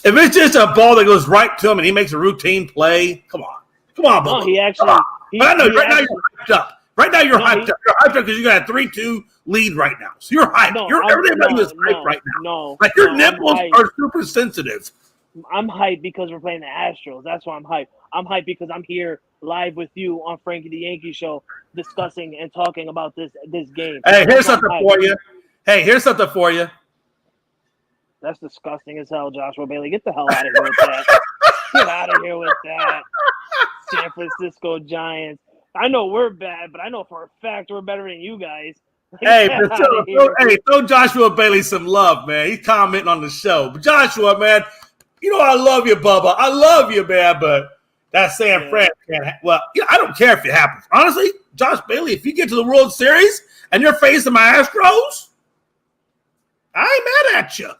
If it's just a ball that goes right to him and he makes a routine play, come on. Come on, Volpe. No, he actually – I know right now you're hyped up. Right now, you're No, hyped up. You're hyped up because you got a 3-2 lead right now. So you're hyped. Everybody is hyped right now. Like your nipples are super sensitive. I'm hyped because we're playing the Astros. That's why I'm hyped. I'm hyped because I'm here live with you on Frankie the Yankee Show discussing and talking about this game. Hey, here's something for you. That's disgusting as hell, Joshua Bailey. Get the hell out of here with that. Get out of here with that. San Francisco Giants. I know we're bad, but I know for a fact we're better than you guys. Hey, throw Joshua Bailey some love, man. He's commenting on the show. But Joshua, man, you know I love you, Bubba. I love you, man, but that San Fran can't I don't care if it happens. Honestly, Josh Bailey, if you get to the World Series and you're facing my Astros, I ain't mad at you.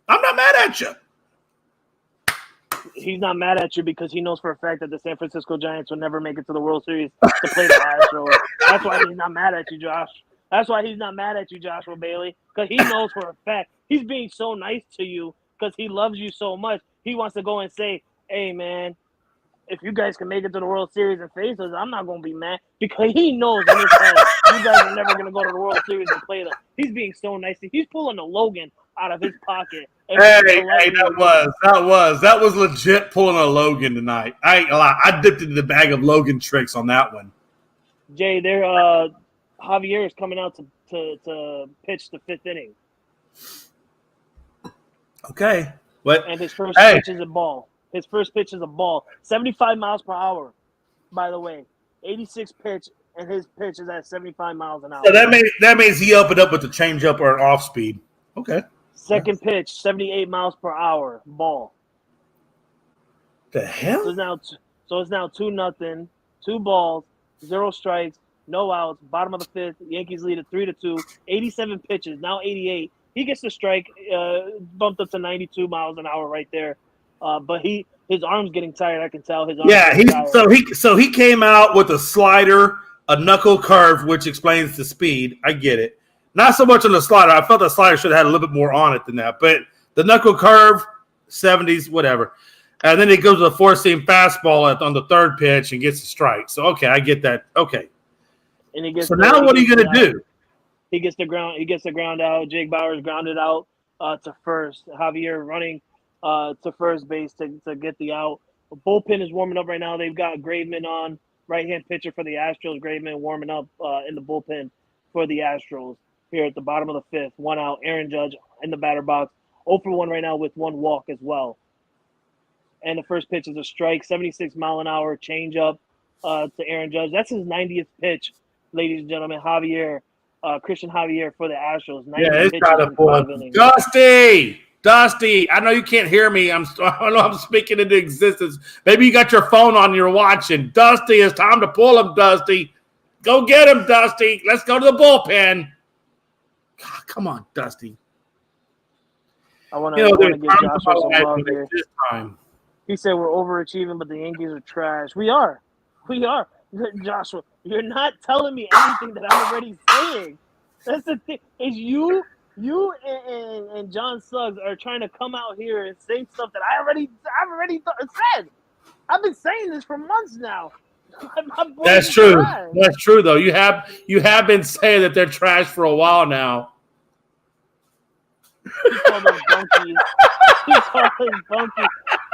I'm not mad at you. He's not mad at you because he knows for a fact that the San Francisco Giants will never make it to the World Series to play the Astros. That's why he's not mad at you, Josh. That's why he's not mad at you, Joshua Bailey, because he knows for a fact he's being so nice to you because he loves you so much. He wants to go and say, hey, man, if you guys can make it to the World Series and face us, I'm not going to be mad because he knows in his head you guys are never going to go to the World Series and play them. He's being so nice. He's pulling a Logan out of his pocket. That was legit pulling a Logan tonight. I ain't gonna lie. I dipped into the bag of Logan tricks on that one. Jay, Javier is coming out to pitch the fifth inning. Okay. And his first pitch is a ball. 75 miles per hour, by the way. 86 pitch, and his pitch is at 75 miles an hour. So that means he opened up with the changeup or an off speed. Okay. Second pitch, 78 miles per hour, ball. The hell? So it's now 2-0, 2 balls, 0 strikes, no outs. Bottom of the fifth, Yankees lead it 3-2. 87 pitches, now 88. He gets the strike, bumped up to 92 miles an hour right there. But his arm's getting tired. I can tell his arm's getting tired. So he came out with a slider, a knuckle curve, which explains the speed. I get it. Not so much on the slider. I felt the slider should have had a little bit more on it than that. But the knuckle curve, 70s, whatever. And then he goes to the four-seam fastball on the third pitch and gets a strike. So, okay, I get that. Okay. And now what are you going to do? He gets the ground out. Jake Bauers grounded out to first. Javier running to first base to get the out. The bullpen is warming up right now. They've got Graveman on, right-hand pitcher for the Astros. Graveman warming up in the bullpen for the Astros here at the bottom of the fifth. 1 out. Aaron Judge in the batter box. 0 for 1 right now with 1 walk as well. And the first pitch is a strike, 76 mile an hour changeup to Aaron Judge. That's his 90th pitch, ladies and gentlemen. Christian Javier for the Astros. It's got to pull up. Dusty, I know you can't hear me. I know I'm speaking into existence. Maybe you got your phone on, you're watching. Dusty, it's time to pull him, Dusty. Go get him, Dusty. Let's go to the bullpen. God, come on, Dusty. I want to give Joshua some love here. This time. He said we're overachieving, but the Yankees are trash. We are. Joshua, you're not telling me anything that I'm already saying. That's the thing. Is you and John Suggs are trying to come out here and say stuff that I've already said. I've been saying this for months now. That's true. Trash. That's true, though. You have been saying that they're trash for a while now. He called us bunkies.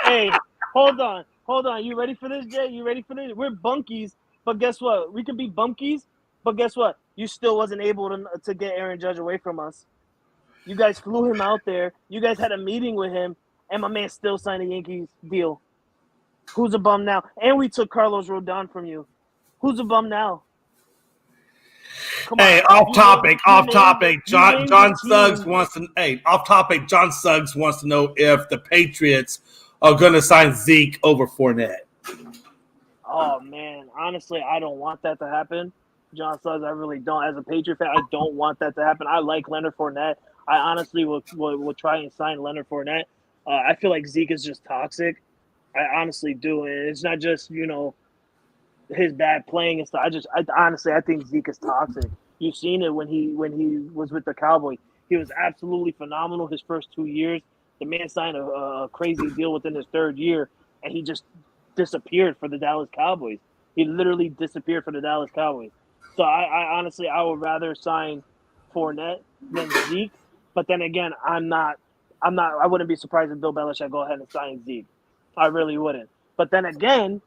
Hey, hold on. You ready for this, Jay? You ready for this? We're bunkies, but guess what? We can be bunkies, but guess what? You still wasn't able to get Aaron Judge away from us. You guys flew him out there. You guys had a meeting with him, and my man still signed a Yankees deal. Who's a bum now? And we took Carlos Rodon from you. Who's a bum now? Off topic. John Suggs wants to. Hey, off topic. John Suggs wants to know if the Patriots are going to sign Zeke over Fournette. Oh man, honestly, I don't want that to happen. John Suggs, I really don't. As a Patriot fan, I don't want that to happen. I like Leonard Fournette. I honestly will try and sign Leonard Fournette. I feel like Zeke is just toxic. I honestly do, and it's not just his bad playing and stuff. I think Zeke is toxic. You've seen it when he was with the Cowboys. He was absolutely phenomenal his first 2 years. The man signed a crazy deal within his third year, and he just disappeared for the Dallas Cowboys. He literally disappeared for the Dallas Cowboys. So I honestly I would rather sign Fournette than Zeke. But then again, I wouldn't be surprised if Bill Belichick go ahead and sign Zeke. I really wouldn't. But then again,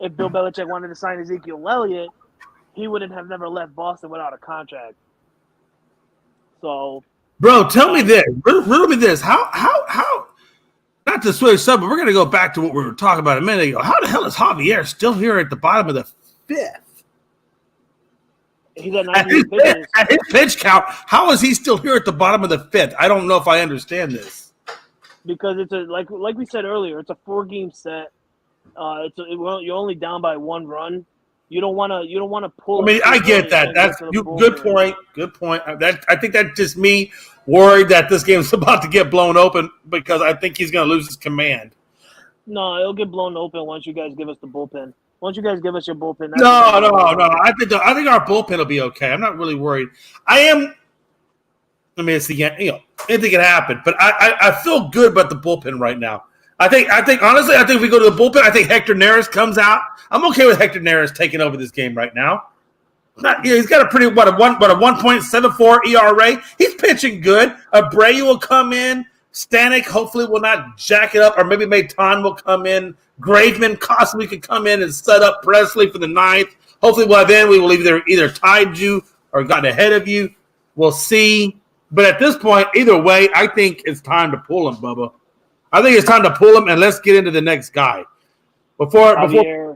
if Bill Belichick wanted to sign Ezekiel Elliott, he wouldn't have never left Boston without a contract. So, bro, tell me this. Riddle me this. How? Not to switch up, but we're gonna go back to what we were talking about a minute ago. How the hell is Javier still here at the bottom of the fifth? he's at 98 pitches. At his pitch count, how is he still here at the bottom of the fifth? I don't know if I understand this. Because it's like we said earlier, it's a 4-game set. You're only down by 1 run. You don't want to pull. I mean, I get that. That's good point. Good point. I think that's just me worried that this game's about to get blown open because I think he's going to lose his command. No, it'll get blown open once you guys give us the bullpen. Once you guys give us your bullpen. No. I think our bullpen will be okay. I'm not really worried. I am. I mean, it's the anything can happen, but I feel good about the bullpen right now. I think honestly, if we go to the bullpen, I think Hector Neris comes out. I'm okay with Hector Neris taking over this game right now. He's got a pretty a 1.74 ERA. He's pitching good. Abreu will come in. Stanek hopefully will not jack it up, or maybe Maton will come in. Graveman possibly could come in and set up Presley for the 9th. Hopefully by then we will either tied you or gotten ahead of you. We'll see. But at this point, either way, I think it's time to pull him, Bubba. I think it's time to pull him, and let's get into the next guy before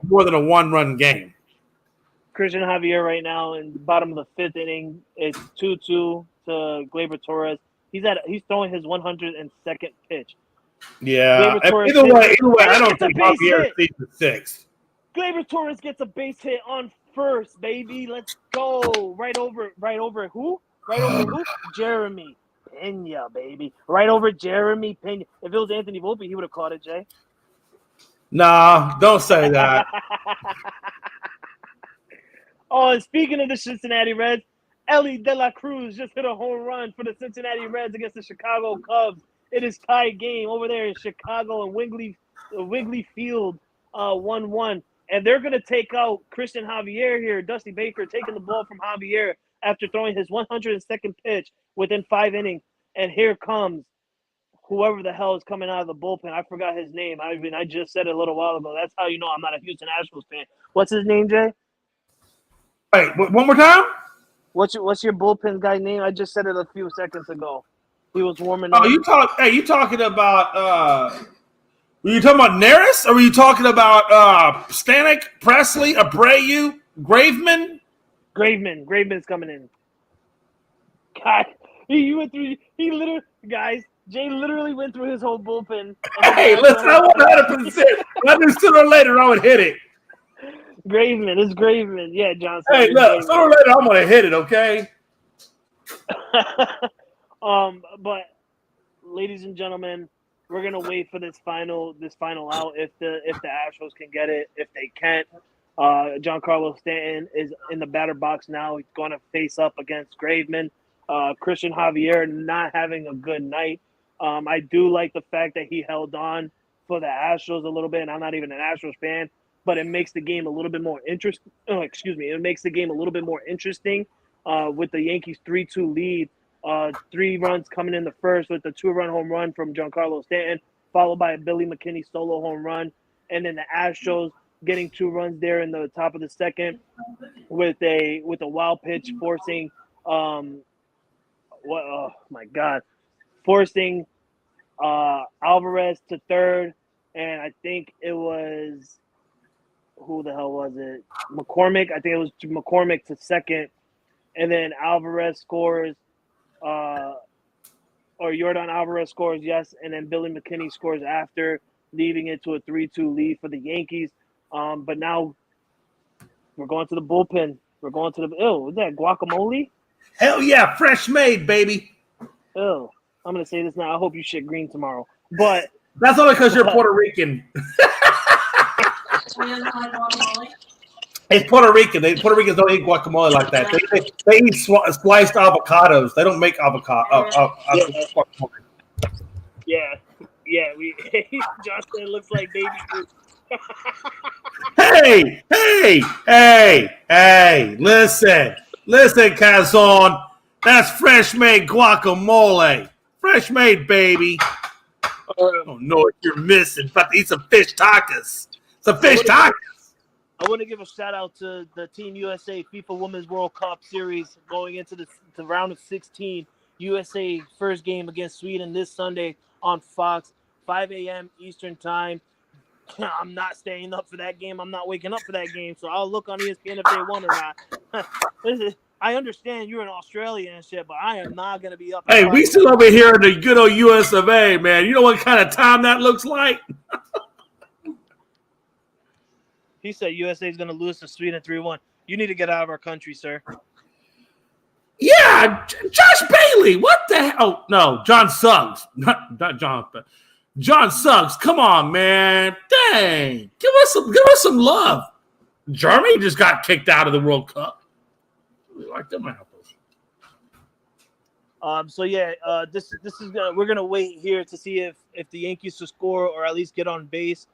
more than a 1-run game. Christian Javier right now in bottom of the 5th inning. It's 2-2 to Gleyber Torres. He's throwing his 102nd pitch. Yeah. Either way, I don't think Javier sees the 6th. Gleyber Torres gets a base hit on first, baby. Let's go. Right over who? Jeremy Pena, baby. Right over Jeremy Pena. If it was Anthony Volpe, he would have caught it, Jay. Nah, don't say that. Oh, and speaking of the Cincinnati Reds, Ellie De La Cruz just hit a home run for the Cincinnati Reds against the Chicago Cubs. It is tied game over there in Chicago and Wrigley Field, 1-1. And they're going to take out Christian Javier here. Dusty Baker taking the ball from Javier after throwing his 102nd pitch within 5 innings. And here comes whoever the hell is coming out of the bullpen. I forgot his name. I just said it a little while ago. That's how you know I'm not a Houston Astros fan. What's his name, Jay? Wait, one more time? What's your bullpen guy name? I just said it a few seconds ago. He was warming up. Oh, you talking about were you talking about Neris, or were you talking about Stanek, Presley, Abreu, Graveman? Graveman's coming in. God, Jay literally went through his whole bullpen. Hey, listen, I 100%. Whether sooner or later, I would hit it. It's Graveman. Yeah, Johnson. Hey, look, sooner or later, I'm going to hit it, okay? But ladies and gentlemen, we're gonna wait for this final out. If the Astros can get it, if they can't, Giancarlo Stanton is in the batter box now. He's going to face up against Graveman. Christian Javier not having a good night. I do like the fact that he held on for the Astros a little bit, and I'm not even an Astros fan, but it makes the game a little bit more interesting. It makes the game a little bit more interesting with the Yankees 3-2 lead. 3 runs coming in the first with the 2-run home run from Giancarlo Stanton, followed by a Billy McKinney solo home run, and then the Astros getting 2 runs there in the top of the second with a wild pitch forcing Alvarez to third, and I think it was who the hell was it? McCormick. I think it was McCormick to second, and then Alvarez scores. Or Yordan Alvarez scores, yes, and then Billy McKinney scores after, leaving it to a 3-2 lead for the Yankees. But now we're going to the bullpen. We're going to the is that guacamole? Hell yeah, fresh made, baby. I'm gonna say this now. I hope you shit green tomorrow. But that's only because you're Puerto Rican. It's Puerto Rican. Puerto Ricans don't eat guacamole like that. They eat sliced avocados. They don't make avocado. Yeah. Justin looks like baby food. Hey, listen, Cazon. That's fresh made guacamole. Fresh made, baby. I don't know what you're missing. About to eat some fish tacos. Some fish tacos. I want to give a shout out to the Team USA FIFA Women's World Cup Series going into the round of 16. USA first game against Sweden this Sunday on Fox, 5 a.m. Eastern Time. I'm not staying up for that game. I'm not waking up for that game. So I'll look on ESPN if they won or not. I understand you're in Australia and shit, but I am not going to be up. Hey, we still over here in the good old US of A, man. You know what kind of time that looks like? He said USA is going to lose to Sweden 3-1. You need to get out of our country, sir. Yeah, Josh Bailey. What the hell? Oh, no, John Suggs. Not Jonathan. John Suggs. Come on, man. Dang. Give us some love. Germany just got kicked out of the World Cup. We like them apples. This is we're gonna wait here to see if the Yankees will score or at least get on base.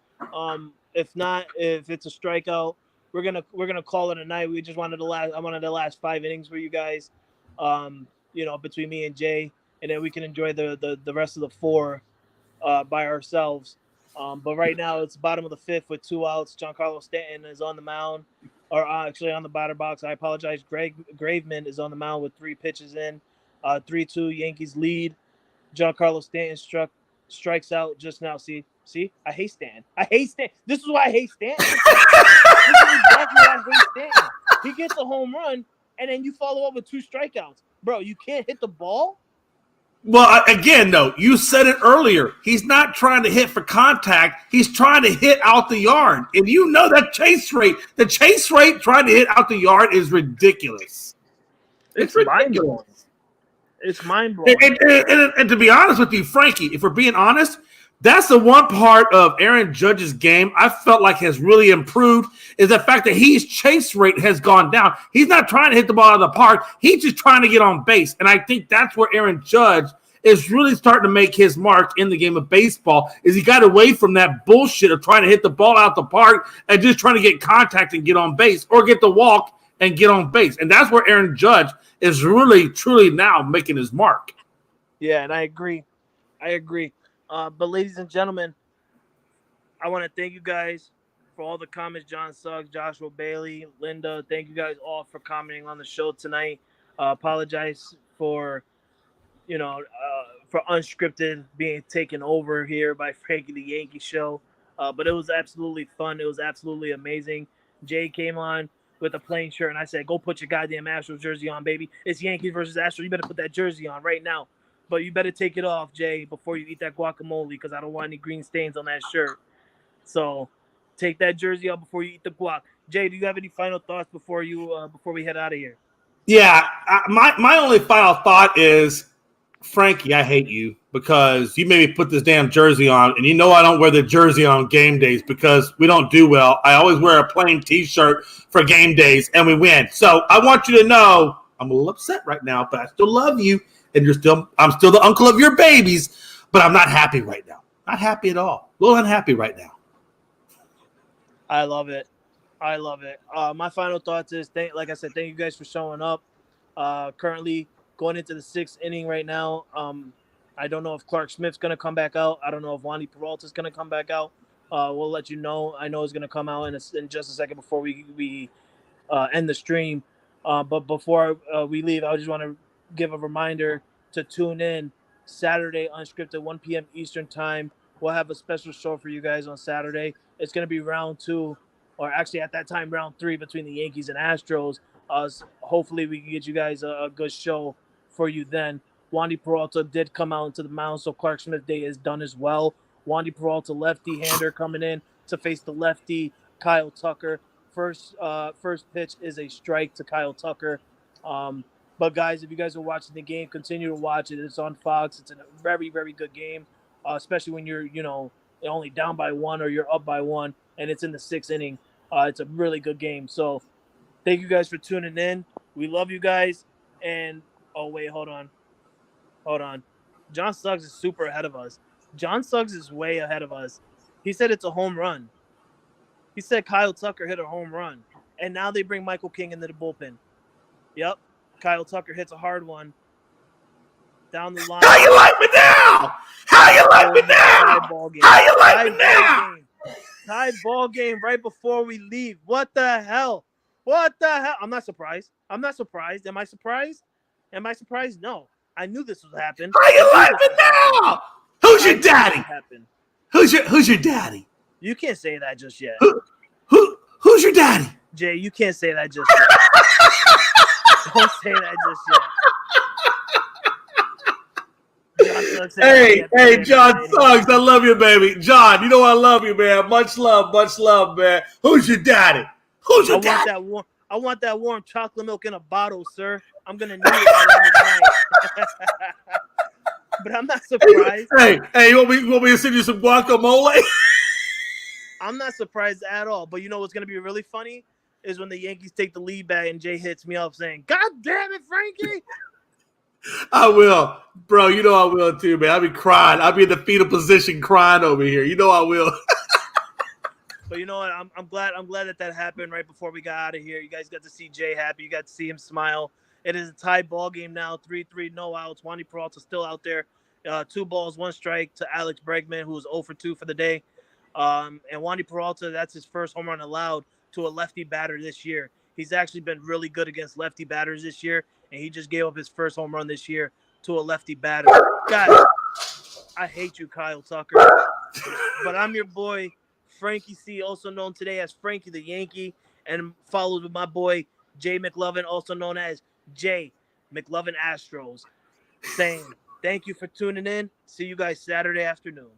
If not, if it's a strikeout, we're gonna call it a night. I wanted the last 5 innings for you guys, between me and Jay, and then we can enjoy the rest of the 4 by ourselves. But right now it's bottom of the 5th with 2 outs. Giancarlo Stanton is on the mound, or actually on the batter box. I apologize. Graveman is on the mound with 3 pitches in. 3-2 Yankees lead. Giancarlo Stanton strikes out just now. See, I hate Stanton. This is why I hate Stanton. This is exactly why I hate Stanton. He gets a home run, and then you follow up with 2 strikeouts. Bro, you can't hit the ball? Well, again, though, you said it earlier. He's not trying to hit for contact. He's trying to hit out the yard. And you know that chase rate trying to hit out the yard is ridiculous. It's ridiculous. It's mind-blowing. And to be honest with you, Frankie, if we're being honest, that's the one part of Aaron Judge's game I felt like has really improved is the fact that his chase rate has gone down. He's not trying to hit the ball out of the park. He's just trying to get on base. And I think that's where Aaron Judge is really starting to make his mark in the game of baseball is he got away from that bullshit of trying to hit the ball out the park and just trying to get contact and get on base or get the walk and get on base. And that's where Aaron Judge is really, truly now making his mark. Yeah, and I agree. But ladies and gentlemen, I want to thank you guys for all the comments. John Suggs, Joshua Bailey, Linda, thank you guys all for commenting on the show tonight. Apologize for Unscripted being taken over here by Frankie the Yankee Show. But it was absolutely fun. It was absolutely amazing. Jay came on with a plain shirt, and I said, go put your goddamn Astros jersey on, baby. It's Yankees versus Astros. You better put that jersey on right now. But you better take it off, Jay, before you eat that guacamole because I don't want any green stains on that shirt. So take that jersey off before you eat the guac. Jay, do you have any final thoughts before we head out of here? Yeah, my only final thought is, Frankie, I hate you because you made me put this damn jersey on, and you know I don't wear the jersey on game days because we don't do well. I always wear a plain T-shirt for game days, and we win. So I want you to know I'm a little upset right now, but I still love you, and I'm still the uncle of your babies, but I'm not happy right now. Not happy at all. A little unhappy right now. I love it. My final thoughts is, like I said, thank you guys for showing up. Currently going into the 6th inning right now. I don't know if Clark Smith's going to come back out. I don't know if Wandy Peralta's going to come back out. We'll let you know. I know it's going to come out in just a second before we end the stream. But before we leave, I just want to give a reminder to tune in Saturday, Unscripted, 1 p.m. Eastern Time. We'll have a special show for you guys on Saturday. It's going to be round 2, or actually at that time, round 3 between the Yankees and Astros. Hopefully we can get you guys a good show for you then. Wandy Peralta did come out into the mound, so Clark Smith Day is done as well. Wandy Peralta, lefty-hander, coming in to face the lefty, Kyle Tucker. First pitch is a strike to Kyle Tucker. But guys, if you guys are watching the game, continue to watch it. It's on Fox. It's a very, very good game, especially when you're, only down by 1 or you're up by 1, and it's in the 6th inning. It's a really good game. So thank you guys for tuning in. We love you guys. And, oh, wait, hold on. John Suggs is super ahead of us. John Suggs is way ahead of us. He said it's a home run. He said Kyle Tucker hit a home run, and now they bring Michael King into the bullpen. Yep, Kyle Tucker hits a hard one down the line. How you like me now? How you like me now? Tie ball game. How you like me now? Tie ball game right before we leave. What the hell? What the hell? I'm not surprised. I'm not surprised. Am I surprised? Am I surprised? No. I knew this would happen. How you like me now? Who's your daddy? Who's your daddy? You can't say that just yet. Who's your daddy? Jay, you can't say that just yet. Don't say that just yet. Hey, John Suggs, I love you, baby. John, you know I love you, man. Much love, man. Who's your daddy? Who's your daddy? I want that warm chocolate milk in a bottle, sir. I'm gonna need it by the end of the night. But I'm not surprised. Hey, you want me to send you some guacamole? I'm not surprised at all. But you know what's gonna be really funny is when the Yankees take the lead back and Jay hits me up saying, "God damn it, Frankie!" I will, bro. You know I will too, man. I'll be crying. I'll be in the fetal position crying over here. You know I will. But you know what? I'm glad that happened right before we got out of here. You guys got to see Jay happy. You got to see him smile. It is a tie ball game now. 3-3, no outs. Wandy Peralta still out there. 2 balls, 1 strike to Alex Bregman, who was 0 for 2 for the day. And Wandy Peralta, that's his first home run allowed to a lefty batter this year. He's actually been really good against lefty batters this year, and he just gave up his first home run this year to a lefty batter. Guys, I hate you, Kyle Tucker. But I'm your boy, Frankie C., also known today as Frankie the Yankee, and followed with my boy, Jay McLovin, also known as Jay McLovin Astros, saying thank you for tuning in. See you guys Saturday afternoon.